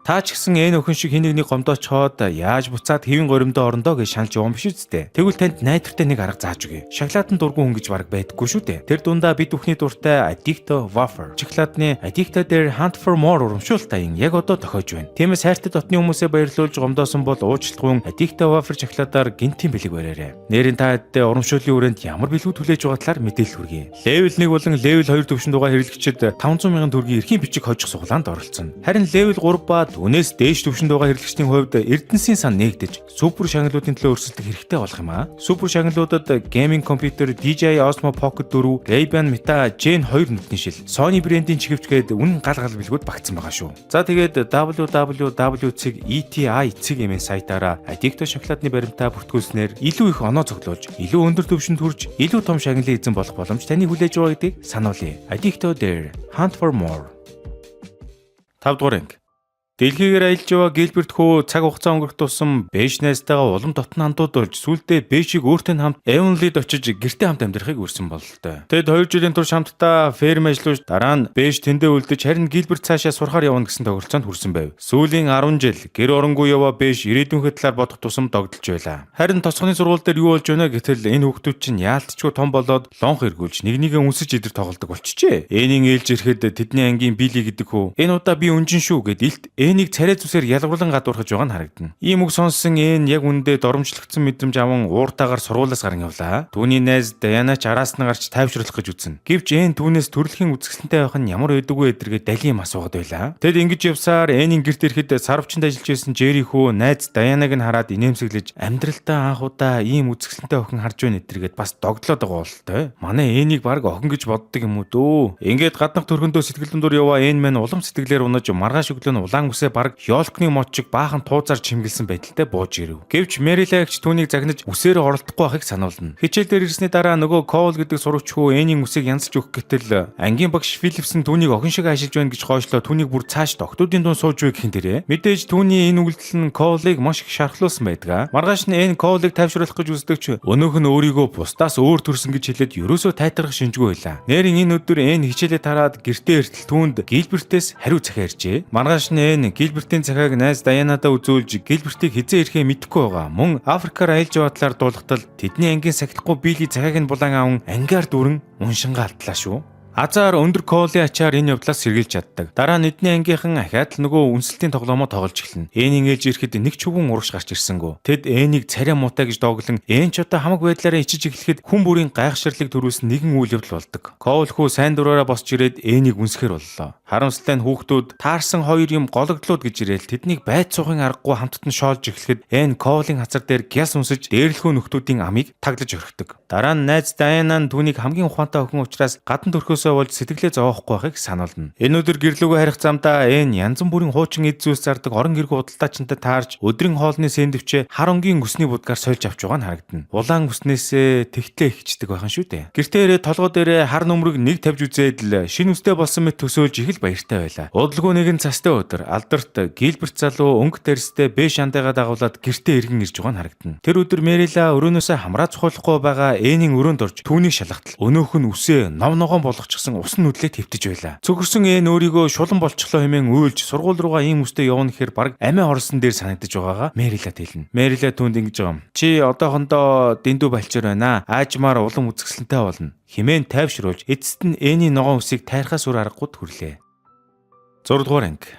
Та ч гэсэн энэ өхөн шиг хинэгний гомдооч хоод яаж буцаад хэвийн горимдоо орондоо гэж шаналж явсан биш үсттэй. Тэгвэл танд найдвартай нэг арга зааж өгье. Шоколадын дургүй хүн гэж бараг байдаггүй шүү дээ. Тэр дундаа бид бүхний дуртай Addicto Wafer. Шоколадны Addicto дээр Hunt for More урамшуултайн яг одоо тохиож байна. Тиймээс хайртай дотны хүмүүсээ баярлуулж гомдоосон бол уучлалгүй Addicto Wafer шоколадаар гинтийн бэлэг бариарай. Нэрийн та хэдтэй урамшууллын хүрээнд ямар бэлгүүд хүлээж байгаа талаар мэдээлэл хүргэе. Level 1 болон Level 2 төвшин дугаар хэрэглэгчид 500,000 төгрөгийн эрхийн бичиг хожих суглаанд оролцсон. Харин Level 3 ба Үнээс дээш төвшөнд байгаа хэрэглэгчдийн хувьд Эрдэнэсийн сан нээгдэж супер шагналуудын төлөө өрсөлдөх хэрэгтэй болох юм аа. Супер шагналуудад гейминг компьютер DJI Osmo Pocket 4, Ray-Ban Meta Gen 2 нүдний шил, Sony брендийн чиглэлгээд үнэн гал бэлгүүд багтсан байгаа шүү. За тэгээд www.eti.cg-ийн сайтаараа Addicto шоколадны баримтаа бүртгүүлснээр илүү их оноо цуглуулж, илүү өндөр түвшинд хүрч, илүү том шагналын эзэн болох боломж таны хүлээж байгаа гэдгийг сануулъя. Addicto there, hunt for more. 5 дугаар анги. Дэлхийгээр аялж яваа Гилберт хөө цаг хугацаа өнгөрөх тусам Бэш найзтайгаа улам дотн хандуудулж сүүлдээ Бэшийг өөртөө хамт Эвонлид очиж гэртээ хамт амьдрахыг үрсэн бололтой. Тэд 2 жилийн турш хамтдаа ферм ажиллаж дараа нь Бэш тэндээ үлдэж харин Гилберт цаашаа сурахаар явна гэсэн тохиролцоонд хүрсэн байв. Сүүлийн 10 жил гэр оронгүй яваа Бэш ирээдүйнхээ талаар бодох тусам догдолж байлаа. Харин тосгоны сургууль дээр юу болж байна гэтэл энэ хүүхдүүд чинь яалтчгүй том болоод лонх эргүүлж нэгнийгээ үнсэж идэр тоглодог болчихжээ. Энийн ээлж ирэхэд тэдний ангийн Билли гэдэг хүү энэ удаа би үнжин шүү гэд илт энийг царай зүсээр ялгуулан гадуурхаж байгаа нь харагдана. Ийм үг сонссон энэ яг үндэ доромжлогдсон мэдрэмж аван ууртаагаар сургуулиас гарan явлаа. Түүний найз Даяна ч араас нь гарч тайвшруулах гэж үзнэ. Гэвч энэ түүнээс төрөлхийн үзэсгэлэнтэй байх нь ямар байдаггүй эдэргээ далийн юм асуугаад байлаа. Тэд ингэж явсаар энийн гэрт ирэхэд сарвчанд ажиллаж байсан Жери хүү найз Даянаг нь хараад инээмсэглэж амьдралдаа анх удаа ийм үзэсгэлэнтэй охин харж байна эдэргээд бас догдлоод байгаа бололтой. Манай энийг баг охин гэж боддог юм уу дөө. Ингээд гаднах төрхөндөө сэтгэл дүндүр яваа энэ мань улам сэтгэлээр унаж маргааш өглөө нь улаан үсээ баг ёолкны модчиг баахан тууцаар чимгэлсэн байдалтай бууж ирэв. Гэвч Мэрилагч түүнийг загнаж үсээр оролдохгүй байхыг сануулна. Хичээл дээр ирсний дараа нөгөө Коул гэдэг сурагч хүү энийн үсийг янзлж өгөх гэтэл ангийн багш Филипсон түүнийг охин шиг ашиглаж байна гэж хойшлоо түүнийг бүр цааш доктуудын дунд сууж буй гэхин дээрээ. Мэдээж түүний энэ үйлдэл нь Коулыг маш их шархлуулсан байдаг. Маргааш нь энэ Коулыг тайвшруулах гэж үздэгч өнөөх нь өөрийгөө бусдаас өөр төрсөн гэж хэлээд ерөөсөө тайтарх шинжгүй байлаа. Нэрийн энэ өдөр энэ хичээлээ тараад гэртээ эртэл түүнд Гилбертээс хариу захиа иржээ. Маргааш нь Эн Гилбертийн захааг найз Дайанадаа үзүүлж Гилбертийг хизээ ирэхээ мэдэхгүй байгаа. Мөн Африкаар аялж яваа талаар дуулахтал тэдний ангийн сахилахгүй Билли захааг нь булан аван ангиар дүүрэн уншингаа алдлаа шүү. Азар өндөр Коулийн ачаар энэ явдлаас сэргийлж чаддаг. Дараа нь эдний ангийнхан ахаад л нөгөө үнсэлтийн тоглоомоо тоглож эхэлнэ. Энийг ээлж ирэхэд нэг чүгүн урагш гарч ирсэнгүү. Тэд Энийг царай муутай гэж дооглон Эн ч одоо хамаг байдлаараа ичиж эхлэхэд хүн бүрийн гайхширлыг төрүүлсэн нэгэн үйл явдал болдог. Коул хүү сайн дураараа босч ирээд Энийг үнсгэр боллоо. Харамсалтай нь хүүхдүүд таарсан хоёр юм гологдлууд гэж ирээл тэднийг байд суухын аргагүй хамтд нь шоолж эхлэхэд Эн Коулийн хацар дээр гяс унсаж дээрлэхүү нөхдүүдийн амийг таглаж орхидог. Дараа нь найз Дайана нь түүнийг хамгийн ухаантай охин учраас гадна төрхөөсөө болж сэтгэлээ зовоохгүй байхыг сануулна. Энэ өдөр гэрлүүгөө харих замдаа Эн янз бүрийн хуучин эд зүйлс зардаг орон гэргүй худалдаачинтай таарч өдрийн хоолны сэндвчээ хар өнгийн өсний будгаар сольж авч байгаа нь харагдана. Улаан өснөөсөө тэгтлээ ихчдэг байхan шүү дээ. Гэртээ ирээд толгой дээрээ хар нөмрөг нэг тавьж үзээд л шинэ үстэй болсон мэт төсөөлж их л баяртай байлаа. Удалгүй нэгэн цастай өдөр алдарт Гилберт залуу өнгө дэрстэй бэ шандайгаа дагуулад гэртээ иргэн ирж байгаа нь харагдана. Тэр өдөр Мэрила өрөөнөөсөө хамраа цохиулахгүй байгаа Энийн өрөөнд орж түүнийг шалгатал. Өнөөх нь үсээ нов ногоон болгочихсон усан нүдлээ твтэж байлаа. Цөгөрсөн Эн өөрийгөө шулан болчихлоо хэмээн уйлж сургууль руугаа ийм үстэй явна гэхээр баг амиа хорсон дээр санагдаж байгаагаа Мэрила хэлнэ. Мэрила түүнд ингэж байгаа юм. Чи одоохондоо дэндүү балчаар байна. Аажмаар улам үзэсгэлэнтэй болно. Хэмээн тайвшруулж эцэст нь Энийн ногоон үсийг тайрхаас үр аргагүй хүрлээ. 6 дугаар анги.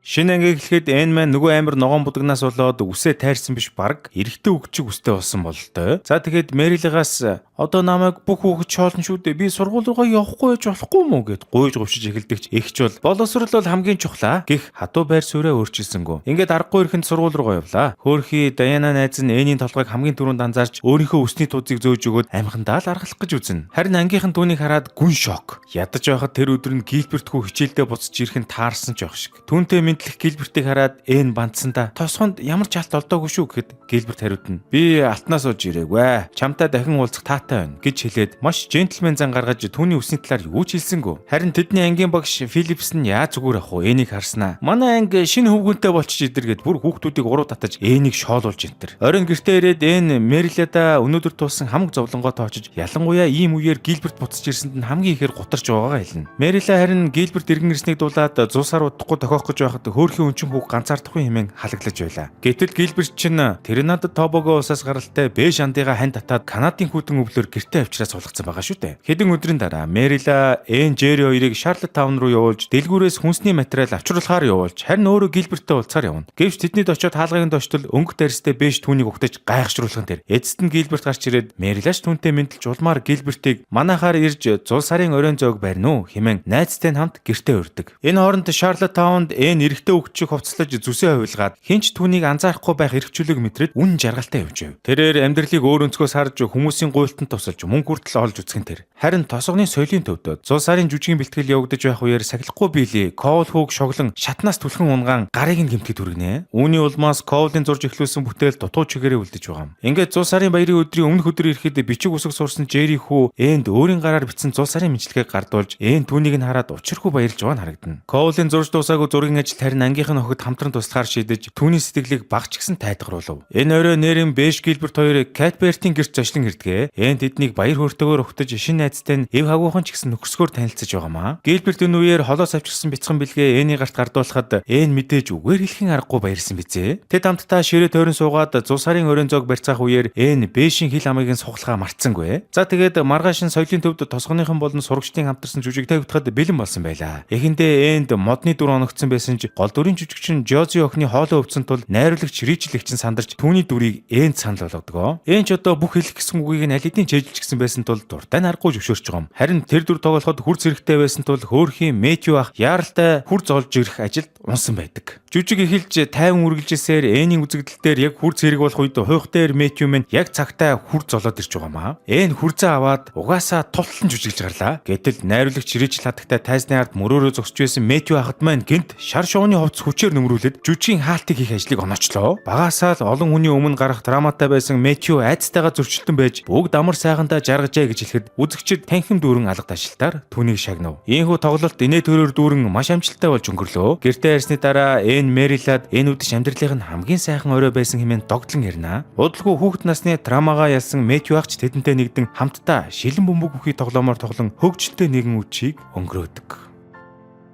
Шинэ анги эхлэхэд Эн маань нөгөө амир ногоон будагнаас болоод үсээ тайрсан биш баг эрэгтэй үгчиг үстэй болсон бололтой. За тэгэхэд Мэрилагаас одоо намайг бүх хүүхэд шоолно шүү дээ. Би сургууль руугаа явахгүй байж болохгүй мүү гэд гуйж говшиж эхэлдэгч эгч бол боловсрол бол хамгийн чухлаа гэх хатуу байр суурьаа өөрчилсөнгөө. Ингээд аргагүй ихэнд сургууль руугаа явлаа. Хөөхий Даяна найз нь Энийн толгойг хамгийн түрүүнд анзаарч өөрийнхөө үсний тузыг зөөж өгөөд амхандаа л аргалах гэж үзнэ. Харин ангийнхан түүнийг хараад гүн шок. Ядаж байхад тэр өдөр нь Гилберт хүү хичээлдээ буцаж ирэх нь таарсан ч байх шиг. Түүнтэй мэдлэх Гилбертийг хараад Эн бандсандаа тосгонд ямар ч алт олдоогүй шүү гэхэд Гилберт хариудна. Би алтнаас ууж ирээгүй. Чамтай дахин уулзах таатай байна гэж хэлээд маш джентльмен зан гаргаж түүний үсний талаар юу ч хэлсэнгүй. Харин тэдний ангийн багш Филипс нь яаж зүгээр ах вэ? Энийг харснаа. Манай анги шинэ хөвгөнтэй болчих идэргээд бүр хүүхдүүдийг уруу татаж Энийг шоолуулж энтер. Оройн гэртээ ирээд Эн Мэрилада өнөөдөр туулсан хамаг зовлонгоо тоочж ялангуяа ийм үеэр Гилберт буцаж ирсэнд нь хамгийн ихээр гутарч байгаагаа хэлнэ. Мэрила харин Гилберт иргэн ирснийг дуулаад зуусаар удахгүй тохиох гэж байхад хөөрхийн өнчин хүүг ганцаардахгүй хэмээн халаглаж байлаа. Гэтэл Гилберт чинь тэр надад Тобого усаас гаралтай бэ шандыгаа хань татаад Канадын хүйтэн өвлөөр гэртээ авчираа суулгацсан байгаа шүү дээ. Хэдэн өдрийн дараа Мэрила Эн Жери хоёрыг Шарлоттаун руу явуулж дэлгүүрээс хүнсний материал авчруулахаар явуулж харин өөрөө Гилберттэй уулзахаар явна. Гэвч тэдний очиод хаалгын дочтол өнгө дээрстэй бэж түүнийг угтаж гайхшруулхан тэр. Эцэст нь Гилберт гарч ирээд Мэрилаш түүнтэй мэдлж улмаар Гилбертийг манахаар ирж зул сарын оройн зоог барина уу хэмээн найзтай хамт гэртээ урьдаг. Энэ хооронд Шарлоттаунд Эн эрэгтэй өгчийг хувцлаж зүсээ хувилгаад хинч түүнийг анзаарахгүй байх эрхчлөлөг мэдрээд үн жаргалтай явж байв. Тэрээр амьдралыг өөр өнцгөөс харж хүмүүсийн гуйлтанд тусалж мөнгө хүртэл олж үзхэн тэр. Харин тосгоны соёлын төвдөд зул сарын жүжигийн бэлтгэл явагдаж байх үеэр сахилахгүй Билли Коул хүүг шоглон шатнаас түлхэн унгаан гарыг нь гэмтэж түргэнэ. Үүний улмаас Коулын зурж эхлүүлсэн бүтээл дутуу чигээрээ үлдэж байгаа юм. Ингээд зул сарын баярын өдрийн өмнөх өдөр ирэхэд бичиг үсэг сурсан Жери хүү Энд өөрийн гараар бичсэн зул сарын мэдлэгийг гардуулж Энд түүнийг нь хараад учирхүү баярлж байгаа нь харагдана. Коулын зурж дуусаагүй зургийн ажил харин ангийнхан охид хамтран туслахаар шийдэж түүний сэтгэлийг багч гисэн тайлгаруулв. Энэ орой нэрэн Бэш Гилберт хоёр Катбертийн гэрт зочлон ирдгээ. Энд тэднийг баяр хөөртэйгээр өгтөж шинэ найзтай нь эв хагуухан ч гэсэн нөхөрсгөөр танилцаж байгаамаа. Гилберт энэ үеэр холоос авчирсан бяцхан бэлгээ Эний гарт гардуулахад Эн мэдээж үгээр хэлхийн аргагүй баярсан бизээ. Тэд хамтдаа ширээ тойрон суугаад зул сарын оройн зоог барьцаах үеэр Эн Бэшийн хил амыг нь сухлахаа мартсангүй. За тэгээд маргааш нь соёлын төвд тосгоныхон болон сурагчдын хамтарсан жүжиг тавигдахад бэлэн болсон байлаа. Эхэндээ Энд модны дүр оногдсон байсан ч гол дүрийн жүжигчин Жози охины хоолой өвцөн тул найруулагч Ричл их чин сандарч түүний дүрийг Энд санал болгодгоо. Эн ч одоо бүх хэлэх гэсэн үгийг нь аль хэдийн чэжилж гисэн байсан тул дуртай наргүй зөвшөөрч байгаа юм. Харин тэр дүр тоглоход хүр зэрэгтэй байсан тул хөөрхийн Мэтью ах яаралтай хүр золж ирэх ажилд унсан байдаг. Жүжиг эхэлж тайван үргэлжсээр Энийн үзэгдэл дээр яг хүр зэрэг болох үед хойх дээр Мэтью мэн яг цагтаа хүр золоод ирж байгаамаа. Эн хүрзээ аваад угаасаа тулталн жүжиглж гарлаа. Гэтэл найруулагч Ричл хатагтай тайзны ард мөрөөрөө зогсож байсан Мэтью ахад маань гинт шар шууны хувцс хүчээр нөмрүүлээд жүжигийн хаалтыг хийх ажлыг оноочлоо. Багаасаа л олон хүний өмнө гарах драматай байсан Мэтью айцтайгаа зөрчилдөн байж бүгд амар сайхандаа жаргажээ гэж хэлэхэд үзэгчид танхим дүүрэн алга таашилтаар түүнийг шагнав. Ийхүү тоглолт инээ төрөөр дүүрэн маш амжилттай болж өнгөрлөө. Гэртээ ирсний дараа Эн Мэрилад энэ үдшин амьдралын нь хамгийн сайхан орой байсан хэмээн догтлон ярина. Удалгүй хүүхэд насны драмагаа ялсан Мэтью ахч тэдэнтэй нэгдэн хамтдаа шилэн бөмбөг бүхий тоглоомоор тоглон хөгжилтэй нэгэн үдшийг өнгөрөөдөг.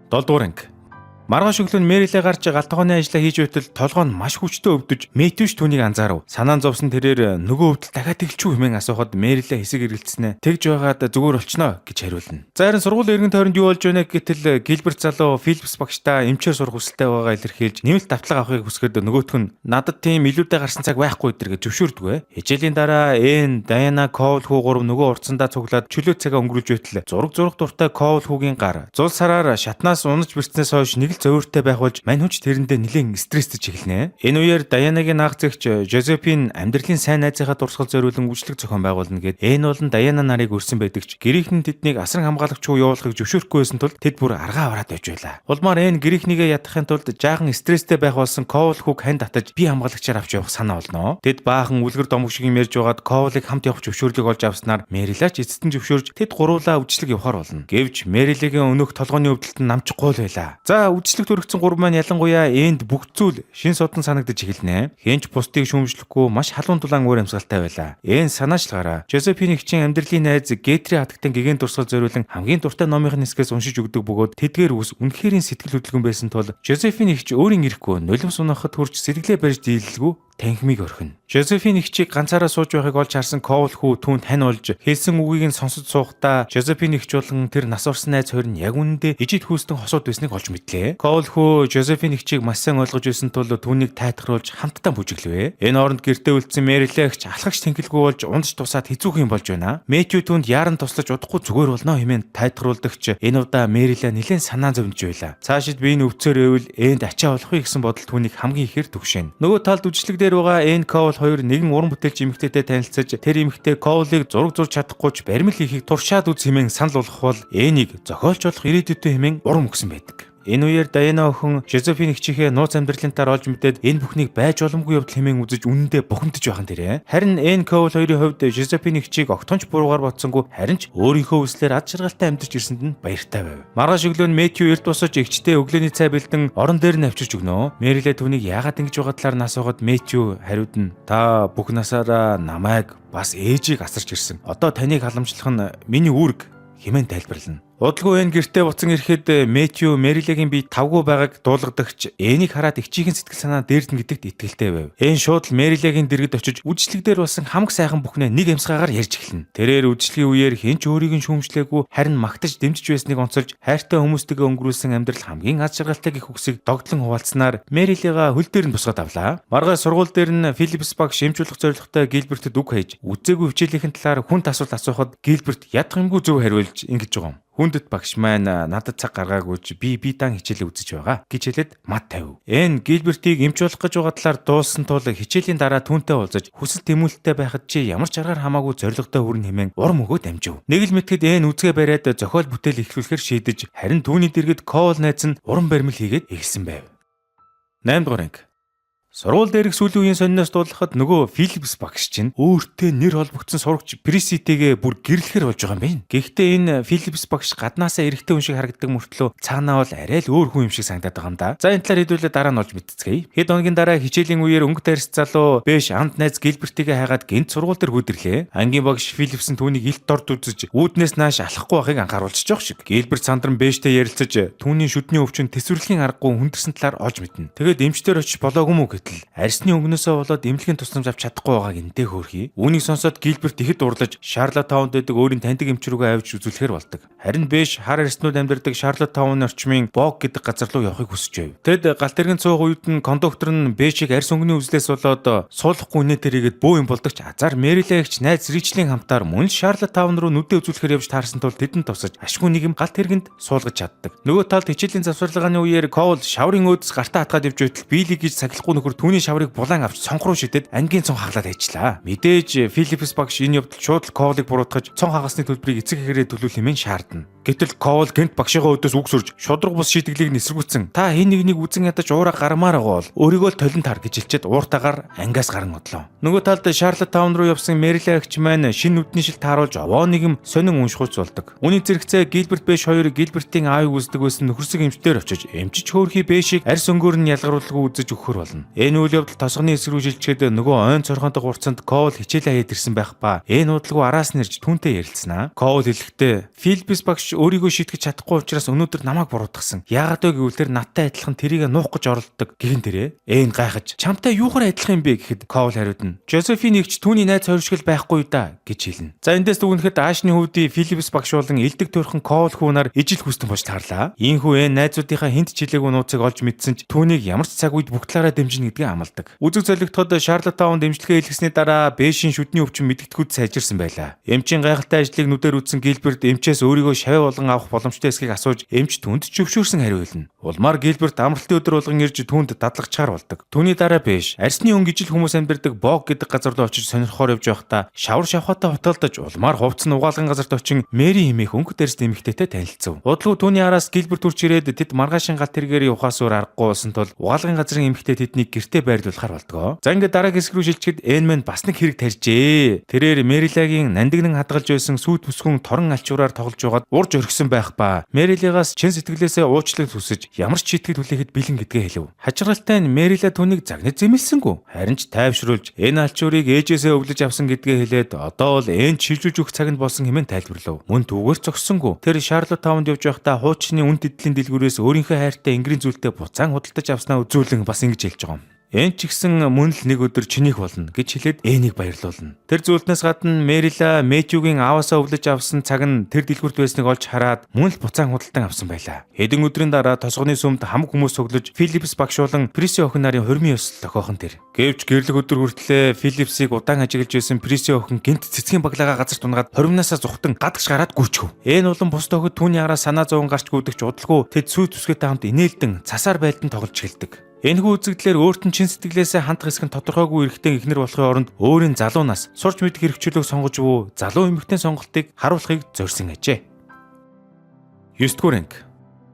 7 дугаар анги. Маргааш өглөө нь Мэрилэ гарч галтгооны ажлаа хийж байтал толгой нь маш хүчтэй өвдөж Мэтью ч түүнийг анзаарав. Санаан зовсон тэрээр нөгөө өвдөл дахиад тэгэлчүү хэмээн асуухад Мэрилэ хэсэг эргэлцснээ тэгж байгаад зүгээр болчихно гэж хариулна. За харин сургуулийн эргэн тойронд юу болж байна гэтэл Гилберт залуу Филлипс багштай эмчээр сурах хүсэлтэй байгаа илэрхийлж нэмэлт давтлага авахыг хүсгээд нөгөөх нь надад тийм илүүтэй гарсан цаг байхгүй гэдэргээ зөвшөөрдөг. Хичээлийн дараа Энн, Дайана, Коул хүү гурав нөгөө урдсандаа цуглаад чөлөө цагаа өнгөрүүлж байтал зураг дуртай Коул хүүгийн гар зул сараар шатнаас унаж бэрцснээс хойш нэг л зовиртой байх болж мань хүч тэрэндээ нэлээд стресстэй эхэлнэ. Энэ үеэр Даянагийн нааг зэгч Жозефин амьдралын сайн найзынхаа дурсгал зориулан үйлчлэг зохион байгуулна гэд Энн болон Даяна нарыг өрсөн байдагч гэрийнхэн тэднийг асран хамгаалагч руу явуулахыг зөвшөөрөхгүй байсан тул тэд бүр аргаа аваад байж байлаа. Улмаар Энн гэрийнхнийгээ ятгахын тулд жаахан стресстэй байх болсон Коул хүүг хань татаж би хамгаалагчаар авч явах санаа олноо. Тэд баахан үлгэр домог шиг ярьж байгаад Коулыг хамт явах зөвшөөрлийг олж авснаар Мэрилач эцэст нь зөвшөөрж тэд гуруулаа үдшилэг явахаар болно. Гэвч Мэрилэгийн өнөөх толгойн өвдөлт нь намчихгүй л байлаа. За үдшилэгт өргөцсөн гурав маань ялангуяа Эннд бүх зүйл шин содон санагдаж эхэлнэ. Хэнч бусдыг шүүмжлэхгүй маш халуун дулаан өөр амьсгалтай байлаа. Энн санаачлаараа Жозефин эгчийн амьдралын найз Гетри хатагтан гэгээн дурсгал зориулан хамгийн дуртай номынхын хэсгээс уншиж өгдөг бөгөөд тэдгээр ус үнэхэрийн сэтгэл хөдлөгөн байсан тул Жозефин эгч өөрийн ирэхгүй нулимс унахад хүрч сэтгэлээ барьж дийлэлгүй танхимыг орхино. Жозефин эгчийг ганцаараа сууж байхыг олж харсан Коул хүү түүнд хань олж хэлсэн үгийг нь сонсож суухдаа Жозефин эгч болон тэр нас орсон найз хоёр нь яг үнэндээ ижид хүүстэн хосууд байсныг олж мэдлээ. Коул хүү Жозефин эгчийг маш сайн ойлгож байсан тул түүнийг тайтгаруулж хамтдаа бүжиглэвэ. Энэ оронд гэртээ үлдсэн Мэрилэ эгч алхагч тэнхэлгүй болж ундж тусаад хэцүүх юм болж байна. Мэтью түүнд яаран туслаж удахгүй зүгээр болно хэмээн тайтгаруулдагч энэ удаа Мэрилэ нэлээд санаа зовж байлаа. Цаашид би энэ өвцөр эвэл Энд ачаа болохыг гэсэн бодол түүнийг хамгийн ихээр түгшин. Нөгөө талд үжиглэг дээр байгаа Энн Коул хоёр нэгэн уран бүтээлч эмэгтэйтэй танилцаж тэр эмэгтэй Коулыг зураг зурж чадахгүй ч баримл хийхийг туршаад үз хэмээн санал болгох бол Эннийг зохиолч болох ирээдүйтэй хэмээн урам өгсөн байдаг. Энэ үеэр Даяна охин Жозефин эгчийнхээ нууц амьдралын талаар олж мэдээд энэ бүхнийг байж боломгүй явдал хэмээн үзэж үнэндээ бухимдаж байхан тэрэ. Харин Энн Коул хоёрын хувьд Жозефин эгчийг огтонч буруугаар бодсонгүй харин ч өөрийнхөө хүслээр ад жаргалтай амьдарч ирсэнд нь баяртай байв. Маргааш өглөө нь Мэтью эрт босож эгчтэй өглөөний цай бэлдэн орон дээр нь авчирч өгнө. Мэрилэ түүнийг яагаад ингэж байгаа талаар асуугаад Мэтью хариуд нь та бүх насаараа намайг бас ээжийг асарч ирсэн. Одоо таныг халамжлах нь миний үүрэг хэмээн тайлбарлана. Удалгүй Энн гэртээ буцан ирэхэд Мэтью Мэрилэгийн бие тавгүй байгааг дуулгадагч Эннийг хараад эгчийн сэтгэл санаа дээрдэн гэдэгт итгэлтэй байв. Энн шууд л Мэрилэгийн дэргэд очиж үдшилэг дээр болсон хамаг сайхан бүхнээ нэг ямсгаагаар ярьж эхэлнэ. Тэрээр үдшилгийн үеэр хинч өөрийг нь шүүмжлээгүй харин магтаж дэмжиж байсныг онцолж хайртай хүмүүстэйгээ өнгөрүүлсэн амьдрал хамгийн аз жаргалтай гэх үгсийг догтлон хуваалцсанаар Мэрилэга хөл дээр нь босгоод авлаа. Маргааш сургууль дээр нь Филлипс багш эмчүүлэх зорилготой Гилбертэд үг хийж үзээгүй хичээлийнхэн талаар хүнд асуулт асуухад Гилберт ядгамгүй зөв хариулж ингэж байгаа юм. Хүндэт багш маань надад цаг гаргаагүйч би дан хичээлээ үзэж байгаа гэж хэлээд мат тавив. Энн Гилбертийг эмч болох гэж байгаа талаар дууссан тул хичээлийн дараа түүнтэй уулзаж хүсэл тэмүүлэлтэй байхад чи ямар ч аргаар хамаагүй зоригтой хүрнэ хэмээн урам өгөөд амжив. Нэг л мэтгэд Энн үзгээ бариад зохиол бүтээл эхлүүлэхээр шийдэж харин түүний дэргэд Коул найз нь урам баримл хийгээд эхэлсэн байв. 8 дугаар анги. Сургууль дээрх сүүлийн үеийн сониноос дуулахад нөгөө Филлипс багш чинь өөртөө нэр холбогдсон сурагч Приситэйгээ бүр гэрлэхэр болж байгаа юм байна. Гэхдээ энэ Филлипс багш гаднаасаа эрэгтэй хүн шиг харагддаг мөртлөө цаанаа бол арай л өөр хүн юм шиг санагдаад байгаа юм да. За энэ талаар хэдүүлээ дараа нь олж мэдцгээе. Хэд хоногийн дараа хичээлийн үеэр өнгө дайрс залуу Бэш амт найз Гилбертийгээ хайгаад гэнт сургууль дээр хөөдөрлөө. Ангийн багш Филлипс нь түүнийг илт дорд үзэж үүднээс нааш алхахгүй байхыг анхааруулж жоох шиг. Гилберт сандран Бэштэй ярилцаж түүний шүдний өвчин тэсвэрлэхийн аргагүй хүндэрсэн талаар олж мэднэ. Тэгээд эмчтэр очиж болоогүй мүү гэтэл арьсны өнгнөөсөө болоод эмнэлгийн тусламж авч чадахгүй байгааг энтэй хөөрхий. Үүнийг сонсоод Гилберт ихэд урлаж Шарлоттаунд байдаг өөрийн таньдаг эмч рүүгээ авч үзүүлэхээр болдог. Харин Бэш хар арьснууд амьдардаг Шарлоттаун орчмын Бог гэдэг газар руу явахыг хүсэж байв. Тэд галт тэргийн цуух үед нь кондуктор нь Бэшийг арьс өнгөний үзлээс болоод суулгахгүй нэтэрийгэд бөө юм болдогч азар Мэрилэ эгч найз Ричлийн хамтаар мөн Шарлоттаун руу нүдэ үзүүлэхээр явж таарсан тул тэдэнд тусаж ашгүй нэгэн галт тэргэнд суулгаж чаддаг. Нөгөө талд хичээлийн завсарлагын үеэр Коул шаврын өөдөс гартаа хатгаад явж байтал биелий гэж сахилахгүй нөхөр түүний шаврыг булан авч цонх руу шидэд ангийн цон хаглаад ажиллаа. Мэдээж Филлипс багш энэ явдал шууд л Коулыг буруутгаж цон хагасны төлбөрийг эцэг эхээрээ төлөвлөх хэмээн шаардна. Гэтэл Коул гэнт багшийнхаа өдөөс үг сурж шудраг бус шийдэглийг нисэргүүцэн та хэн нэгнийг үзэн ядаж уураа гармаар байгаа бол өөрийгөө л толон тар гэж хэлчихэд ууртаагаар ангиас гарan одлоо. Нөгөө талд Шарлоттаун руу явсан Мэрилэ эгч маань шинэ нүдний шил тааруулж овоо нэгэн сонин уншгууц болдог. Үүний зэрэгцээ Гилберт Бэш хоёр Гилбертийн аавыг үздэг байсан нөхөрсөг эмчтэр очиж эмчиж хөөрхий Бэшийг арьс өнгөөр нь ялгаруулгүй үзэж өгөхөр болно. Энэ үйл явдал тосгоны эсрэг рүү шилжчихэд нөгөө ойн цорхонд гурцанд Коул хичээлээ хаяад ирсэн байх ба энэ удалгүй араас нь ирж түүнтэй ярилцсанаа. Коул хэлэхдээ Филлипс багш өөрийгөө шийтгэж чадахгүй учраас өнөөдөр намайг буруутгасан. Яагаад вэ гэвэл тэр надтай адилхан тэрийг нуух гэж оролддог гэгэн тэрэ. Эн гайхаж чамтай юухаар адилхан юм бэ гэхэд Коул хариудна. Жозефин игч түүний найз хоригшгол байхгүй да гэж хэлнэ. За эндээс дүгнэхэд Аашны хүүдий Филиппс багш болон элдэг төрхөн Коул хүүнаар ижил хүстэн болж таарлаа. Ийхүү Эн найзуудынхаа хинт чилээгүй нууцыг олж мэдсэн ч түүнийг ямар ч цаг үед бүх талаараа дэмжинэ гэдгийг амладаг. Үзэг золигдоход Шарлоттаун дэмжлэгээ илгэсний дараа Бэшийн шүдний өвчин мэдгэдэгүүд сайжирсан байлаа. Эмчийн гайхалтай ажлыг нүдээр үзсэн Гилберт эмчээс өөрийгөө шавь болгон авах боломжтой эсэхийг асууж эмч түнд зөвшөөрсөн хариу хэлнэ. Улмаар Гилберт амралтын өдөр болгон ирж түнд дадлагчаар болдог. Түүний дараа Бэш арсны өнгө ижил хүмүүс амьдардаг Бог гэдэг газар руу очиж сонирхоор явж байхдаа шавар шавхаатай хотолдож улмаар хувцсан угаалгын газарт очин Мэри хэмээх өнгө дээрс нэмэгтэйтэй танилцв. Удалгүй түүний араас Гилберт үрж ирээд тэд маргаашин гал тэргээр явахаас өөр аргагүй болсон тул угаалгын газрын эмэгтэй тэднийг гэртээ байрлуулахар болдгоо. За ингээд дараагийн хэсэг рүү шилжихэд Энмэн бас нэг хэрэг тарьжээ. Тэрээр Мэрилагийн нандинан хадгалж байсан сүйт бүсгүн торон алчуураар тоглож байгаад урж орхисон байх ба Мэрилагаас чин сэтгэлээсээ уучлалт хүсэж ямар ч читгэд хүлээхэд бэлэн гэдгээ хэлв. Хачиргалтай нь Мэрила түүнийг загнаж зэмлсэнгүй. Харин ч тайвшруулж энэ алчуурыг ээжээсээ өвлөж авсан гэдгээ хэлээд одоо л энэ чилжүүлж өгөх цаг нь болсон хэмээн тайлбарлав. Мөн түүгээр зогссонгүй. Тэр Шарлоттаунд явж байхдаа хуучны үн тэтгэлийн дэлгүүрээс өөрийнхөө хайртай Ингрийн зүйлтэй буцаан худалдаж авснаа үзүүлэн бас ингэж хэлж байгаа юм. Эн ч гэсэн мөн л нэг өдөр чинийх болно гэж хэлээд Энийг баярлуулна. Тэр зүйлтнээс гадна Мэрила Мэтьюгийн ааваасаа өвлөж авсан цаг нь тэр дэлгүрт байсныг олж хараад мөн л буцаан худалдан авсан байлаа. Хэдэн өдрийн дараа тосгоны сүмд хамаг хүмүүс цуглаж Филиппс багш болон Приси охин нарын хурмын ёс тохиохон тэр. Гэвч гэрлэх өдөр хүртлээр Филиппсийг удаан ажиглаж байсан Приси охин гинт цэцгийн баглагаа газар тунгаад хурмнасаа зүхтэн гадагш гараад гүйчихв. Энэ улан бус тохид түүний араас санаа зовон гарч гүйдэгч удалгүй тэд сүй төсгөтэй хамт инээлдэн цасаар байлдан тоглож эхэлдэг. Энэхүү үзэгдлэр өөрт нь чин сэтгэлээсээ хандах хэсэг нь тодорхойгүй эрэгтэй эхнэр болохын оронд өөрийн залуунаас сурч мэдэх хэрэгчлөлөг сонгож буй залуу эмэгтэй сонголтыг харуулахыг зорьсон ажээ. 9-р анги.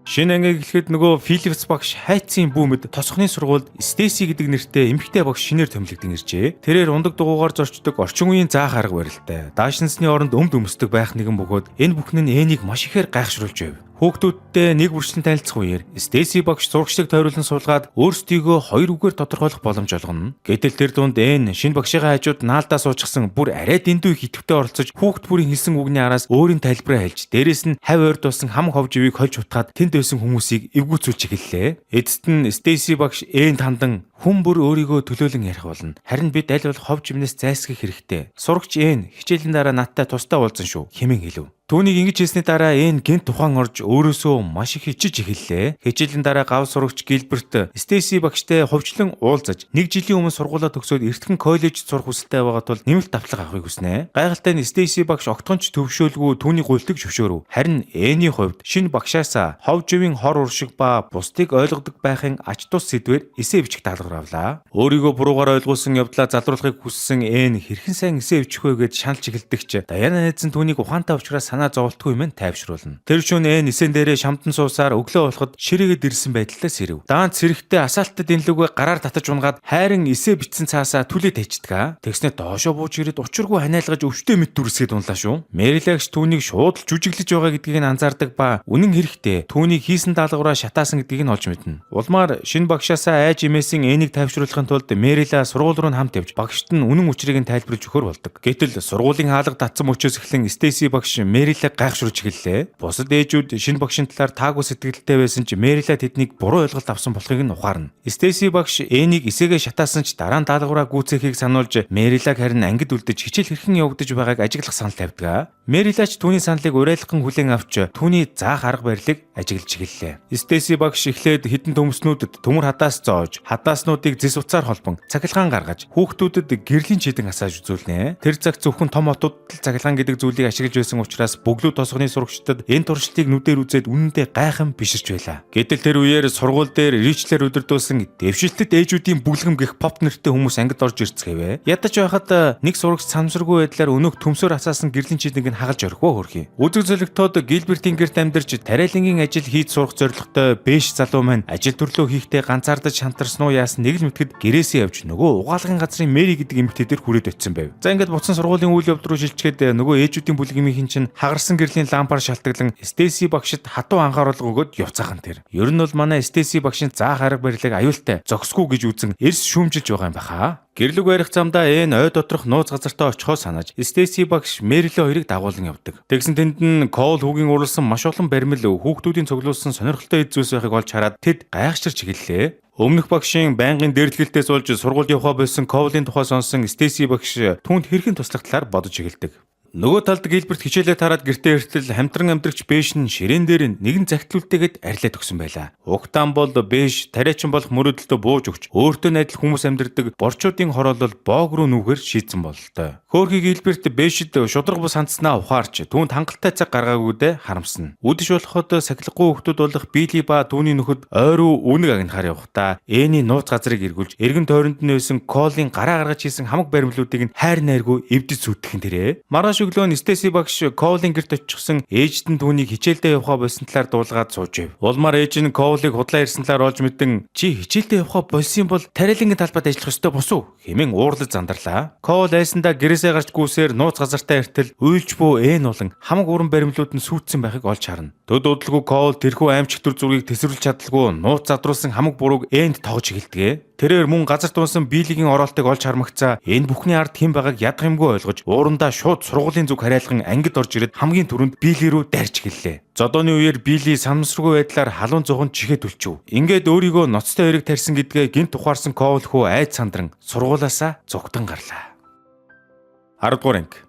Шинэ анги эхлэхэд нөгөө Филиппс багш хайцын бүүмэд тосхны сургуульд Стейси гэдэг нэртэй эмэгтэй багш шинээр томилогдсон иржээ. Тэрээр ундаг дугуугаар зорчдог орчин үеийн заах арга барилтай. Даашинсны оронд өмд өмсдөг байх нэгэн бөгөөд энэ бүхэн нь Энийг маш ихээр гайхшруулж байв. Хүүхдүүдтэй нэг бүрчлэн танилцах үеэр Стейси багш зурагчдыг тойруулан суулгаад өөрсдийгөө хоёр үгээр тодорхойлох боломж олгоно. Гэтэл тэр дунд Эн шинэ багшийнхаа хажууд наалдаа суучихсан бүр арай дэндүү хитвэтэй оролцож хүүхд бүрийн хэлсэн үгний араас өөрийн тайлбараа хэлж дээрэс нь хавь ойрдуулсан хам ховживыг хольж утгаад тэнд байсан хүмүүсийг эвгүүцүүлж эхэллээ. Эцэст нь Стейси багш Энд хандан хүн бүр өөрийгөө төлөөлөн ярих болно. Харин бид аль болох ховж юмнаас зайлсхийх хэрэгтэй. Сурагч Эн хичээлийн дараа надтай тусдаа уулзсан шүү хэмээн хэлв. Түүнийг ингэж хэлсний дараа Эн гинт тухайн орж өөрөөсөө маш их хичиж эхэллээ. Хичээлийн дараа гав сурагч Гилберт Стейси багштай хувьчлан уулзаж нэг жилийн өмнө сургуулаа төгсөөд эртхэн коллежид сурах хүсэлтэй байгаа тул нэмэлт давтлага авахыг хүснэ. Гайхалтай нь Стейси багш огтхонч төвшөөлгүй түүний гуйлтыг зөвшөөрөв. Харин Эний хувьд шинэ багшаасаа ховживын хор уршиг ба бусдыг ойлгодог байхын ач тус сэдвээр эсээ бичих даалгавар авлаа. Өөрийгөө буруугаар ойлгуулсан явдлаа залруулахыг хүссэн Эн хэрхэн сайн эсээ бичих вэ гэж шаналж эхэлдэгч Даяна найз нь түүнийг ухаантай учраас санаа зовлтгүй юм тайвшруулна. Тэр шөнө Эн нисэн дээрээ шамдан суусаар өглөө болоход ширээгээд ирсэн байдлаа сэрв. Даанч сэрэгтэй асаалттай дэнлүүгээ гараар татаж унгаад хайрын эсээ битсэн цаасаа түлээ тайчдаг. Тэгснэ доошоо бууж ирээд учиргүй ханиалгаж өвчтөе мэд дүрсгээд унлаа шүү. Мэрилагч түүнийг шууд л жүжиглэж байгаа гэдгийг нь анзаардаг ба үнэн хэрэгтэй түүнийг хийсэн даалгавраа шатаасан гэдгийг нь олж мэднэ. Улмаар шинэ багшаасаа айж имээсэн Энийг тайвшруулахын тулд Мэрила сургууль руу хамт явж багшд нь үнэн учрыг нь тайлбарлаж өгөхөр болдог. Гэтэл сургуулийн хаалга татсан мөчөөс эхлэн Стейси багш Мэрилаг гайхшруулж эхэллээ. Бусад ээжүүд шинэ багшийн талаар таагүй сэтгэлдтэй байсан ч Мэрила тэднийг буруу ойлголт авсан болохыг нь ухаарна. Стейси багш Энийг эсээгээ шатаасан ч дараа нь даалгавраа гүйцээхийг сануулж Мэрилаг харин ангид үлдэж хичээл хэрхэн явагдаж байгааг ажиглах санал тавьдаг. Мэрилач түүний саналыг уриалган хүлээн авч түүний заах арга барилыг ажиглаж эхэллээ. Стейси багш эхлээд хитэн төмснүүдэд төмөр хадаас зоож хадааснуудыг зис уцаар холбон цахилгаан гаргаж хүүхдүүдэд гэрлийн чийдэн асааж үзүүлнэ. Тэр цаг зөвхөн том хотуудад л цахилгаан гэдэг зүйлийг ашиглаж байсан учраас бөглүү тосгоны сурагчдад энэ туршилтыг нүдээр үзээд үнэндээ гайхан биширч байлаа. Гэтэл тэр үеэр сургууль дээр ричлэр өдөрдөөсөн дэвшилтэд ээжүүдийн бүлгэм гэх поп нэртэй хүмүүс ангид орж ирцгээвэ. Ядаж байхад нэг сурагч санамсаргүй байдлаар өнөөх төмсөөр асаасан гэрлийн чийдэнг нь хагалж орхио хөрхий. Үзэг золигтоод Гилбертийн гэрт амьдарч тариалангийн ажил хийж сурах зорилготой Бэш залуу маань ажил төрлөө хийхдээ ганцаардаж шантарсан уу яасан талаас нэг л мэтгэд гэрээсээ явж нөгөө угаалгын газрын Мэри гэдэг эмэгтэй дээр хүрээд очсон байв. За ингээд буцсан сургуулийн үйл явдал руу шилжчихэд нөгөө ээжүүдийн бүлгэмийн чинь хагарсан гэрлийн лампаар шалтгаглан Стейси багшид хатуу анхааруулга өгөөд явцаахан тэр. Ер нь бол манай Стейси багшийн заах арга барилыг аюултай зогсгүй гэж үзэн эрс шүүмжилж байгаа юм баха. Гэрлэг барих замдаа ой доторх нууц газартаа очихоо санаж Стейси багш Мэрилэ хоёрыг дагуулan явдаг. Тэгсэн тэнд нь Кол хүүгийн урлсан маш олон баримл хүүхдүүдийн цуглуулсан сонирхолтой эд зүйлс байхыг олж хараад тэд гайхширч эхэллээ. Өмнөх багшийн байнгын дээрдгэлтэй суулж сургууль явахаа болсон Ковлийн тухай сонсон Стейси багш түүнд хэрхэн туслах талаар бодож эхэлдэг. Нөгөө талд Гилберт хичээлээ тараад гэртээ иртэл хамтран амьдрагч Бэш нь ширээн дээр нэгэн захидлуултайгээд арилаад өгсөн байлаа. Угтаан бол Бэш тариачин болох мөрөөдөлтөд бууж өгч өөртөө найдал хүмүүс амьдардаг борчуудын хороолол боог руу нүүхээр шийдсэн бололтой. Хөөрхий Гилберт Бэшид шудраг бус хандснаа ухаарч түүнд хангалттай цаг гаргаагүйдээ харамсна. Үдэш болоход сахилахгүй хүмүүс болох Билли ба түүний нөхөд ойруу үнэг агнахаар явахдаа Эний нууц газрыг эргүүлж эргэн тойронд нь байсан Колын гараа гаргаж хийсэн хамаг баримлуудыг нь хайр найргүй эвдэж зүтгэн тэрэ. Маргааш өглөө Стейси багш Ковлийн гэрт очихсан ээжд нь түүнийг хичээлдээ явахаа болсон талаар дуулгаад сууж байв. Улмаар ээж нь Ковлыг худлаа ирсэн талаар олж мэдэн чи хичээлдээ явахаа болсон бол тариалангийн талбайд ажиллах ёстой босуу хэмээн уурлаж зандарлаа. Кол айсандаа гэрээсээ гарч гүйсээр нууц газартаа иртэл уйлж буу болон хамаг уран баримлууд нь сүйтсэн байхыг олж харна. Төд удалгүй Кол тэрхүү аймч төр зургийг тесрүүлж чадалгүй нууц задруулсан хамаг бурууг энд тоож эхэлдэг. Тэрээр мөн газар туунсан Билигийн ороолтыг олж хармагцаа энэ бүхний ард хэн байгааг ядгамгүй ойлгож уурандаа шууд сургуулийн зүг хариалган ангид орж ирээд хамгийн түрүүнд Билли рүү дайрч эхэллээ. Зодооны үеэр Билли санамсаргүй байдлаар халуун зуганд чихээ түлчив. Ингээд өөрийгөө ноцтой эрэг тарьсан гэдгээ гинт ухаарсан Кол хөө айд сандран сургуулаасаа зугтан гарлаа. 10 дугаар анги.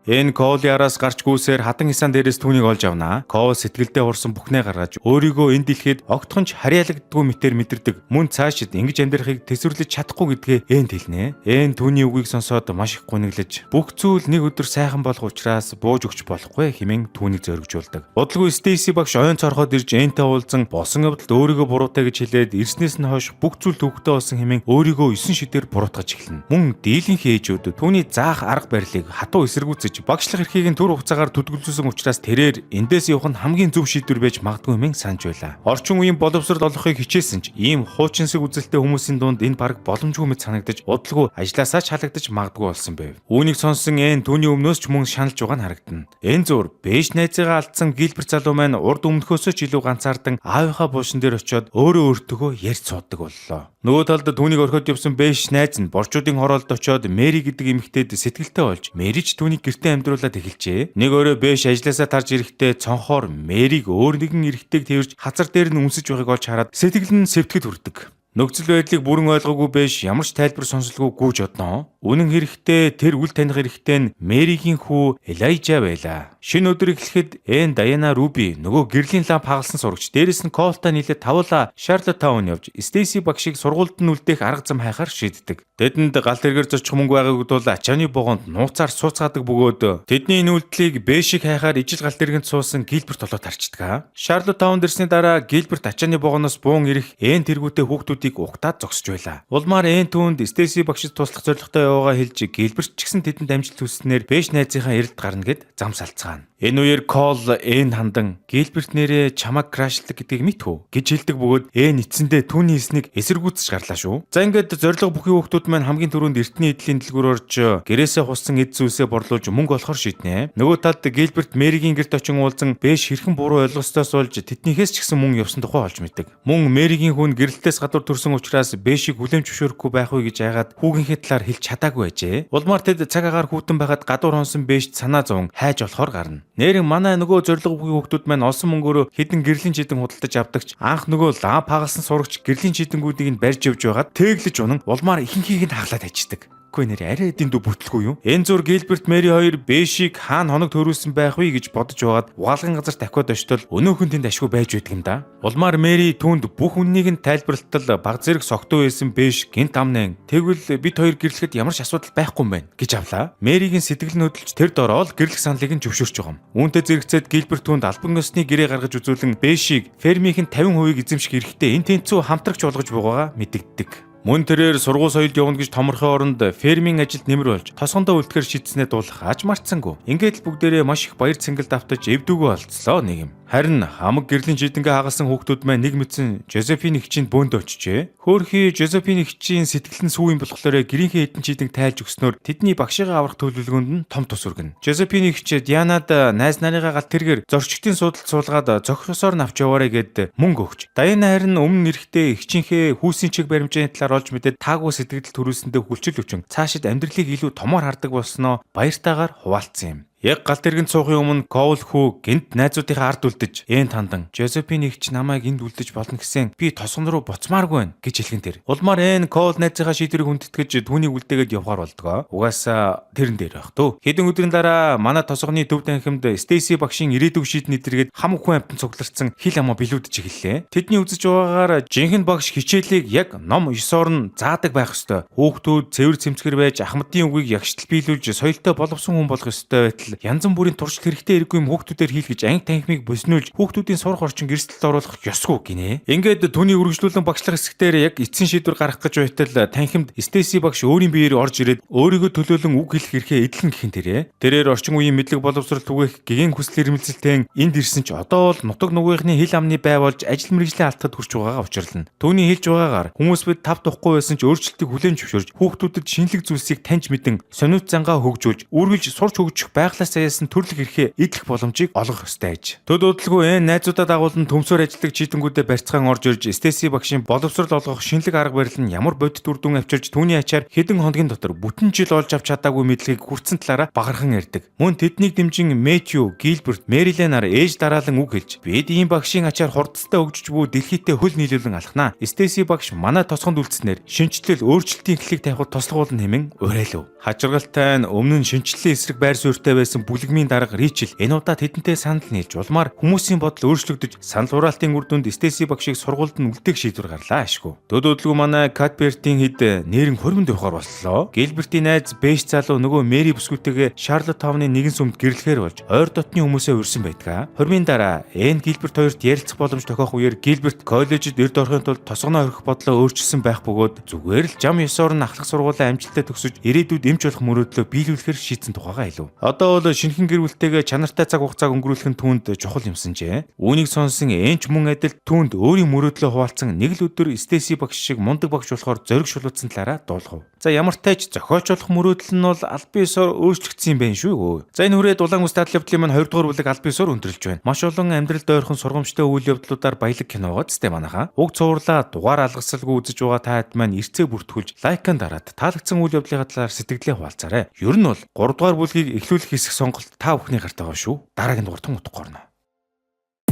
Энэ Коли араас гарч гүйсээр хатан хисан дээрээс түүнийг олж авнаа. Кол сэтгэлдээ урсан бүхнээ гаргаж өөрийгөө энэ дэлхийд огтхонч харьяалагддгүй мэтэр мэдэрдэг. Мөн цаашид ингэж амьдрахыг төсвөрлөж чадахгүй гэдгээ энд хэлнэ. Энэ түүний үгийг сонсоод маш их гуниглаж бүх зүйл нэг өдөр сайхан болох учраас бууж өгч болохгүй хэмээн түүнийг зоригжуулдаг. Удалгүй Стейси багш ойн цорхоод ирж энтэй уулзан босон явдалд өөрийгөө буруутай гэж хэлээд ирснээс нь хойш бүх зүйл төвөгтэй болсон хэмээн өөрийгөө 9 шидээр буруутгаж эхэлнэ. Мөн дийлэнх ээжүүд түүний заах арга барилыг хатуу эсэргүүцэж багшлах эрхийг нь түр хугацаагаар төдөлгөсөн учраас тэрээр эндээс явах нь хамгийн зөв шийдвэр байж магадгүй мэн санаж байлаа. Орчин үеийн боловсрол олохыг хичээсэн ч ийм хуучинсэг үзэлтэй хүмүүсийн дунд энэ баг боломжгүй мэт санагдаж удалгүй ажлаасаа чалагдаж магадгүй болсон байв. Үүнийг сонссон Эн түүний өмнөөс ч мөн шаналж байгаа нь харагдана. Энэ зур Бэш найзыгаа алдсан Гилберт залуу маань урд өмнөхөөсөө ч илүү ганцаардан аавынхаа буушин дээр очиод өөртөөгөө ярьж суудаг боллоо. Нөгөө талд түүнийг орхиод явсан Бэш найз нь борчуудын хороолд очиод Мэри гэдэг эмэгтэйд сэтгэлтэй болж Мэрич түүнийг гэртээ амьдруулад эхэлжээ. Нэг өрөө Бэш ажлаасаа тарж ирэхдээ цонхоор Мэриг өөр нэгэн эрэгтэйг тэрж хазар дээр нь үнсэж байгааг олж хараад сэтгэл нь сэвтгэд хүрдэг. Нөхцөл байдлыг бүрэн ойлгоогүй Бэш ямар ч тайлбар сонсолгүй гүйж одноо. Үнэн хэрэгтээ тэр үл таних эрэгтэй нь Мэригийн хүү Элайжа байлаа. Шинэ өдөр эхлэхэд Эн Даяна Руби нөгөө гэрлийн ламп хагалсан сурагч дээрэс нь Колтой нийлээд тавуулаа Шарлоттаун явж Стейси багшийг сургуульд нь үлдээх арга зам хайхаар шийддэг. Тэдэнд галт тэргээр зорчих мөнгө байгааг бол ачааны богонд нууцаар сууцгаадаг бөгөөд тэдний энэ үйлдэлийг Бэшиг хайхаар ижил галт тэргэнд суусан Гилберт толгойд харчдаг. Шарлоттаун дэрсний дараа Гилберт ачааны богоноос буун ирэх Эн тэргүүтээ хүүхдүүдийг угтаад зогсож байлаа. Улмаар Эн түүнд Стейси багшид туслах зорилготой яваагаа хэлж Гилберт ч гэсэн тэдэнд амжилт хүснээр Бэш найзынхаа эрэлт гарна гэд зам салцгаана. Энэ үеэр Кол Эн хандан Гилберт нэрээ чамаг крашлдаг гэдгийг мэдв гэж хэлдэг бөгөөд Эн эцэндээ түүний эснийг эсэргүүцэж гарлаа шүү. За ингээд зорилго бүхий хүүхдүүд маань хамгийн түрүүнд эртний эдлийн дэлгүүр орж гэрээсээ хуссан эд зүйлсээ борлуулж мөнгө олохоор шийднэ. Нөгөө талд Гилберт Мэригийн гэрт очин уулзан Бэш хэрхэн буруу ойлгостоос болж тэднийхээс ч гэсэн мөн явсан тухай олж мэддэг. Мөн Мэригийн хүн гэрэлтээс гадуур төрсөн учраас Бэшийг хүлээмж зөвшөөрөхгүй байх уу гэж айгаад хүүгийнхээ талаар хэлж чадаагүй ажээ. Улмаар тэд цаг агаар хүүтэн байхад гадуур хонсон Бэшд санаа зовон хайж болохоор гарна. Нэрэн манай нөгөө зорилго бүхий хүүхдүүд маань олсон мөнгөөрөө хэдэн гэрлийн чийдэн худалдаж авдагч анх нөгөө ламп хагалсан сурагч гэрлийн чийдэнгүүдийг нь барьж явж байгаад тэглэж унан улмаар ихэнхийг нь хаглаад хайчдаг. Үгүй нэр арай эдийн дүү бүртлгүй юу? Энэ зур Гилберт Мэри хоёр Бэшийг хаана хоног төрүүлсэн байх вэ гэж бодож байгаад угаалгын газар давхиад очтол өнөөхөн тэнд ашгүй байж байдаг юм да. Улмаар Мэри түүнд бүх үннийг нь тайлбарлалтал баг зэрэг согтуу байсан Бэш гинт амнэн тэгвэл бид хоёр гэрлэхэд ямар ч асуудал байхгүй юм байна гэж авлаа. Мэригийн сэтгэл нь хөдөлж тэр дороо л гэрлэх саналыг нь зөвшөөрч байгаа юм. Үүнтэй зэрэгцээд Гилберт түүнд албан ёсны гэрээ гаргаж үзүүлэн Бэшийг фермийнх нь 50% эзэмших эрхтэй энэ тэнцүү хамтрагч болгож байгаагаа мэдэгддэг. Мөн тэрээр сургууль соёлд явна гэж томорхон оронд фермийн ажилд нэмэр болж тосгондоо үлдэхэр шийдснээ дуулах аж марцсангүй. Ингээд л бүгдээрээ маш их баяр цэнгэл давтаж эвдүүгөө олцлоо нэг юм. Харин хамаг гэрлийн жидэнгээ хагалсан хүүхдүүд маань нэг мэдсэн Жозефин эгчинд бөөндө очижээ. Хөөхий Жозефин эгчийн сэтгэл нь сүү юм болохоор гэрийнхээ эдэн жидэнг тайлж өгснөөр тэдний багшигаа аврах төлөвлөгөөнд нь том тус өргөнө. Жозефин эгч Дианад найз нарыгаа гал тэргээр зорчигчдын судалд суулгаад зохисоор навч яваарэ гэд мөнгө өгч. Даяна харин өмнө эрэхтэй эгчийнхээ хүүсийн чиг баримжааны талаар олж мэдээд таагүй сэтгэл төрүүлсэндээ хүлчил өчөн цаашид амьдралыг илүү томоор хардаг болсноо баяртайгаар хуваалцсан юм. Яг гал тэргэнд суухын өмнө Коул хүү гинт найзуудынхаа ард үлдэж тандан Жозефин эгч намайг энд үлдэж болно гэсэн би тосгон руу буцмааргүй байна гэж хэлгэн тэр. Улмаар Коул найзынхаа шийдвэрийг хүндэтгэж түүнийг үлдээгээд явахаар болдгоо. Угаасаа тэрэн дээр байх төө. Хэдэн өдрийн дараа манай тосгоны төв танхимд Стейси багшийн ирээдүйг шийдний тэргээд хамаг хүн амтан цугларсан хил амаа билүүдж эхэллээ. Тэдний үзэж байгаагаар жинхэнэ багш хичээлийг яг ном 9-оор нь заадаг байх ёстой. Хүүхдүүд цэвэр цэмцгэр байж Ахмадын үгийг ягштал биелүүлж соёлтой боловсон хүн болох ёстой байтал янз бүрийн туршилт хэрэгтэй хэрэггүй юм хүүхдүүдээр хийлгэж анги танхимыг боснуулж хүүхдүүдийн сурах орчин эрсдэлд оруулах ёсгүй гинэ. Ингээд түүний үргэлжлүүлэн багшлах хэсгээр яг эцсийн шийдвэр гаргах гэж байтал танхимд Стейси багш өөрийн биеэр орж ирээд өөрийгөө төлөөлөн үг хэлэх эрхээ эдлэн гэхин тэрээр орчин үеийн мэдлэг боловсрол түгээх гэгээн хүсэл эрмэлзэлтэй энд ирсэн ч одоо бол нутаг нугийнхны хил амны бай болж ажил мэргэжлийн алдахад хүрч байгаагаа учирлана. Түүний хэлж байгаагаар хүмүүс бид тав тухгүй байсан ч өөрчлөлтийг хүлээн зөвшөөрж хүүхдүүдэд шинэлэг зүйлсийг таньж мэдэн сониут зангаа хөгжүүлж үргэлж сурч хөгжих байгалаас аяасан төрлөх эрхээ эдлэх боломжийг олгох ёстой аж. Төдөөдөлгүй найзуудаа дагуулсан төмсөөр ажилладаг чийдэнгүүдэд барьцгаан орж ирж Стейси багшийн боловсрол олгох шинэлэг арга барил нь ямар бодит үр дүн авчирч түүний ачаар хэдэн хоногийн дотор бүтэн жил олж авч чадаагүй мэдлэгийг хүртсэн талаараа багархан ярьдаг. Мөн тэднийг дэмжин Мэтью, Гилберт, Мэриленаар ээж дараалан үг хэлж бид ийм багшийн ачаар хурдтай өгжж буй дэлхийдээ хөл нийлүүлэн алхнаа. Стейси багш манай тосгонд үлдснээр шинжлэл өөрчлөлтийн эхлэлийг тавихад туслахуулна хэмээн уриалав. Хачиргалтай нь өмнө нь шинжлэлийн эсрэг байр суурьтай байсан бүлэгмийн дарга Ричел энэ удаа тэдэнтэй санал нийлж улмаар хүмүүсийн бодол өөрчлөгдөж санал хураалтын үр дүнд Стейси багшийг сургуульд нь үлдээх шийдвэр гарлаа ашгүй. Төдөөдөлгүй манай Катбертийн хэд нэрэн хормонд явахаар боллоо. Гилбертийн найз Бэш залуу нөгөө Мэри бүсгүйтэйгээ Шарлоттауны нэгэн сүмд гэрлэхээр болж ойр дотны хүмүүсээ урьсан байдаг. Хормын дараа Гилберт хоёрт ярилцах боломж тохиох үеэр Гилберт коллежид эрд орохын тулд тосгоноо орхих бодлоо өөрчилсөн байх бөгөөд зүгээр л жам 9-оор нь ахлах сургуулаа амжилттай төгсөж ирээдүйд эмч болох мөрөөдлөө биелүүлэхээр шийдсэн тухайгаа хэлв. Одоо бол шинэхэн гэр бүлтэйгээ чанартай цаг хугацааг өнгөрүүлэх нь түүнд чухал юмсанжээ. Үүнийг сонсон энч мөн адил түүнд өөрийн мөрөөдлөө хуваалцсан нэг л өдөр Стейси багш шиг мундаг багш болохоор зориг шулуутсан талаараа дуулгав. За ямар ч тач зохиоч болох мөрөөдөл нь бол аль биесээр өөрчлөгдсөн юм байна шүү. За энэ хүрээд улаан үс дадлын явдлын маань 2 дугаар бүлэг аль биесээр өндөрлж байна. Маш олон амьдралд ойрхон сургамжтай үйл явдлуудаар баялаг киногоо зэтэй манайха. Уг цувралаа дугаар алгасалгүй үзэж байгаа таад маань эрцээ бүртгүүлж лайкан дараад таалагдсан үйл явдлын талаар сэтгэлдээ хуваалцаарай. Ер нь бол 3 дугаар бүлгийг эхлүүлэх хэсэг сонголт та бүхний гарт байгаа шүү. Дараагийн дугаартан утгагүй орно.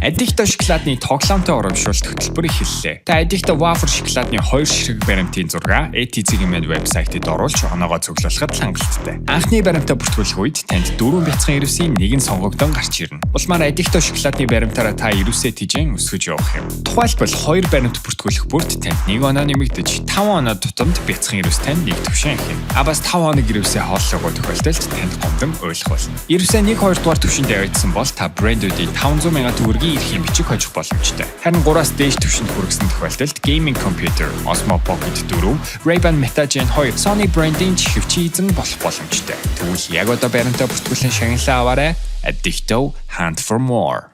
Аддикто шоколадны тоглоомтой урамшуулт хөтөлбөрийг хэллээ. Та Аддикто Wafer шоколадны 2 ширхэг баримтын зураг ATZ гэмээр вебсайтад оруулж оноогоо цуглуулахад хангалттай. Анхны баримтаа бүртгүүлэх үед танд 4 бяцхан ирвсийн нэг нь сонгогдсон гарч ирнэ. Улмаар Аддикто шоколадны баримтаараа та ирвсээ тижэн өсгөж явах юм. Тухайлбал 2 баримт бүртгүүлэх бүрт танд 1 оноо нэмэгдэж 5 оноо тутамд бяцхан ирвс танд нэг төвшин их юм. Бас 5 хоног ирвсээ хооллогоо тохиолдолд танд гомдон ойлгох болно. Ирвсээ 1-2 дугаар төвшөнд явагдсан бол та брендүүдийн 500 сая төгрөгийн эрхийн бичиг хожих боломжтой. Харин 3-аас дээш түвшинд хүргэсэн тохиолдолд gaming computer, Osmo Pocket 4, Ray-Ban Meta Gen 2, Sony branding чихвч эзэн болох боломжтой. Тэгвэл яг одоо баримтаа бүртгүүлэн шагналаа аваарай. Addicto Hunt for More.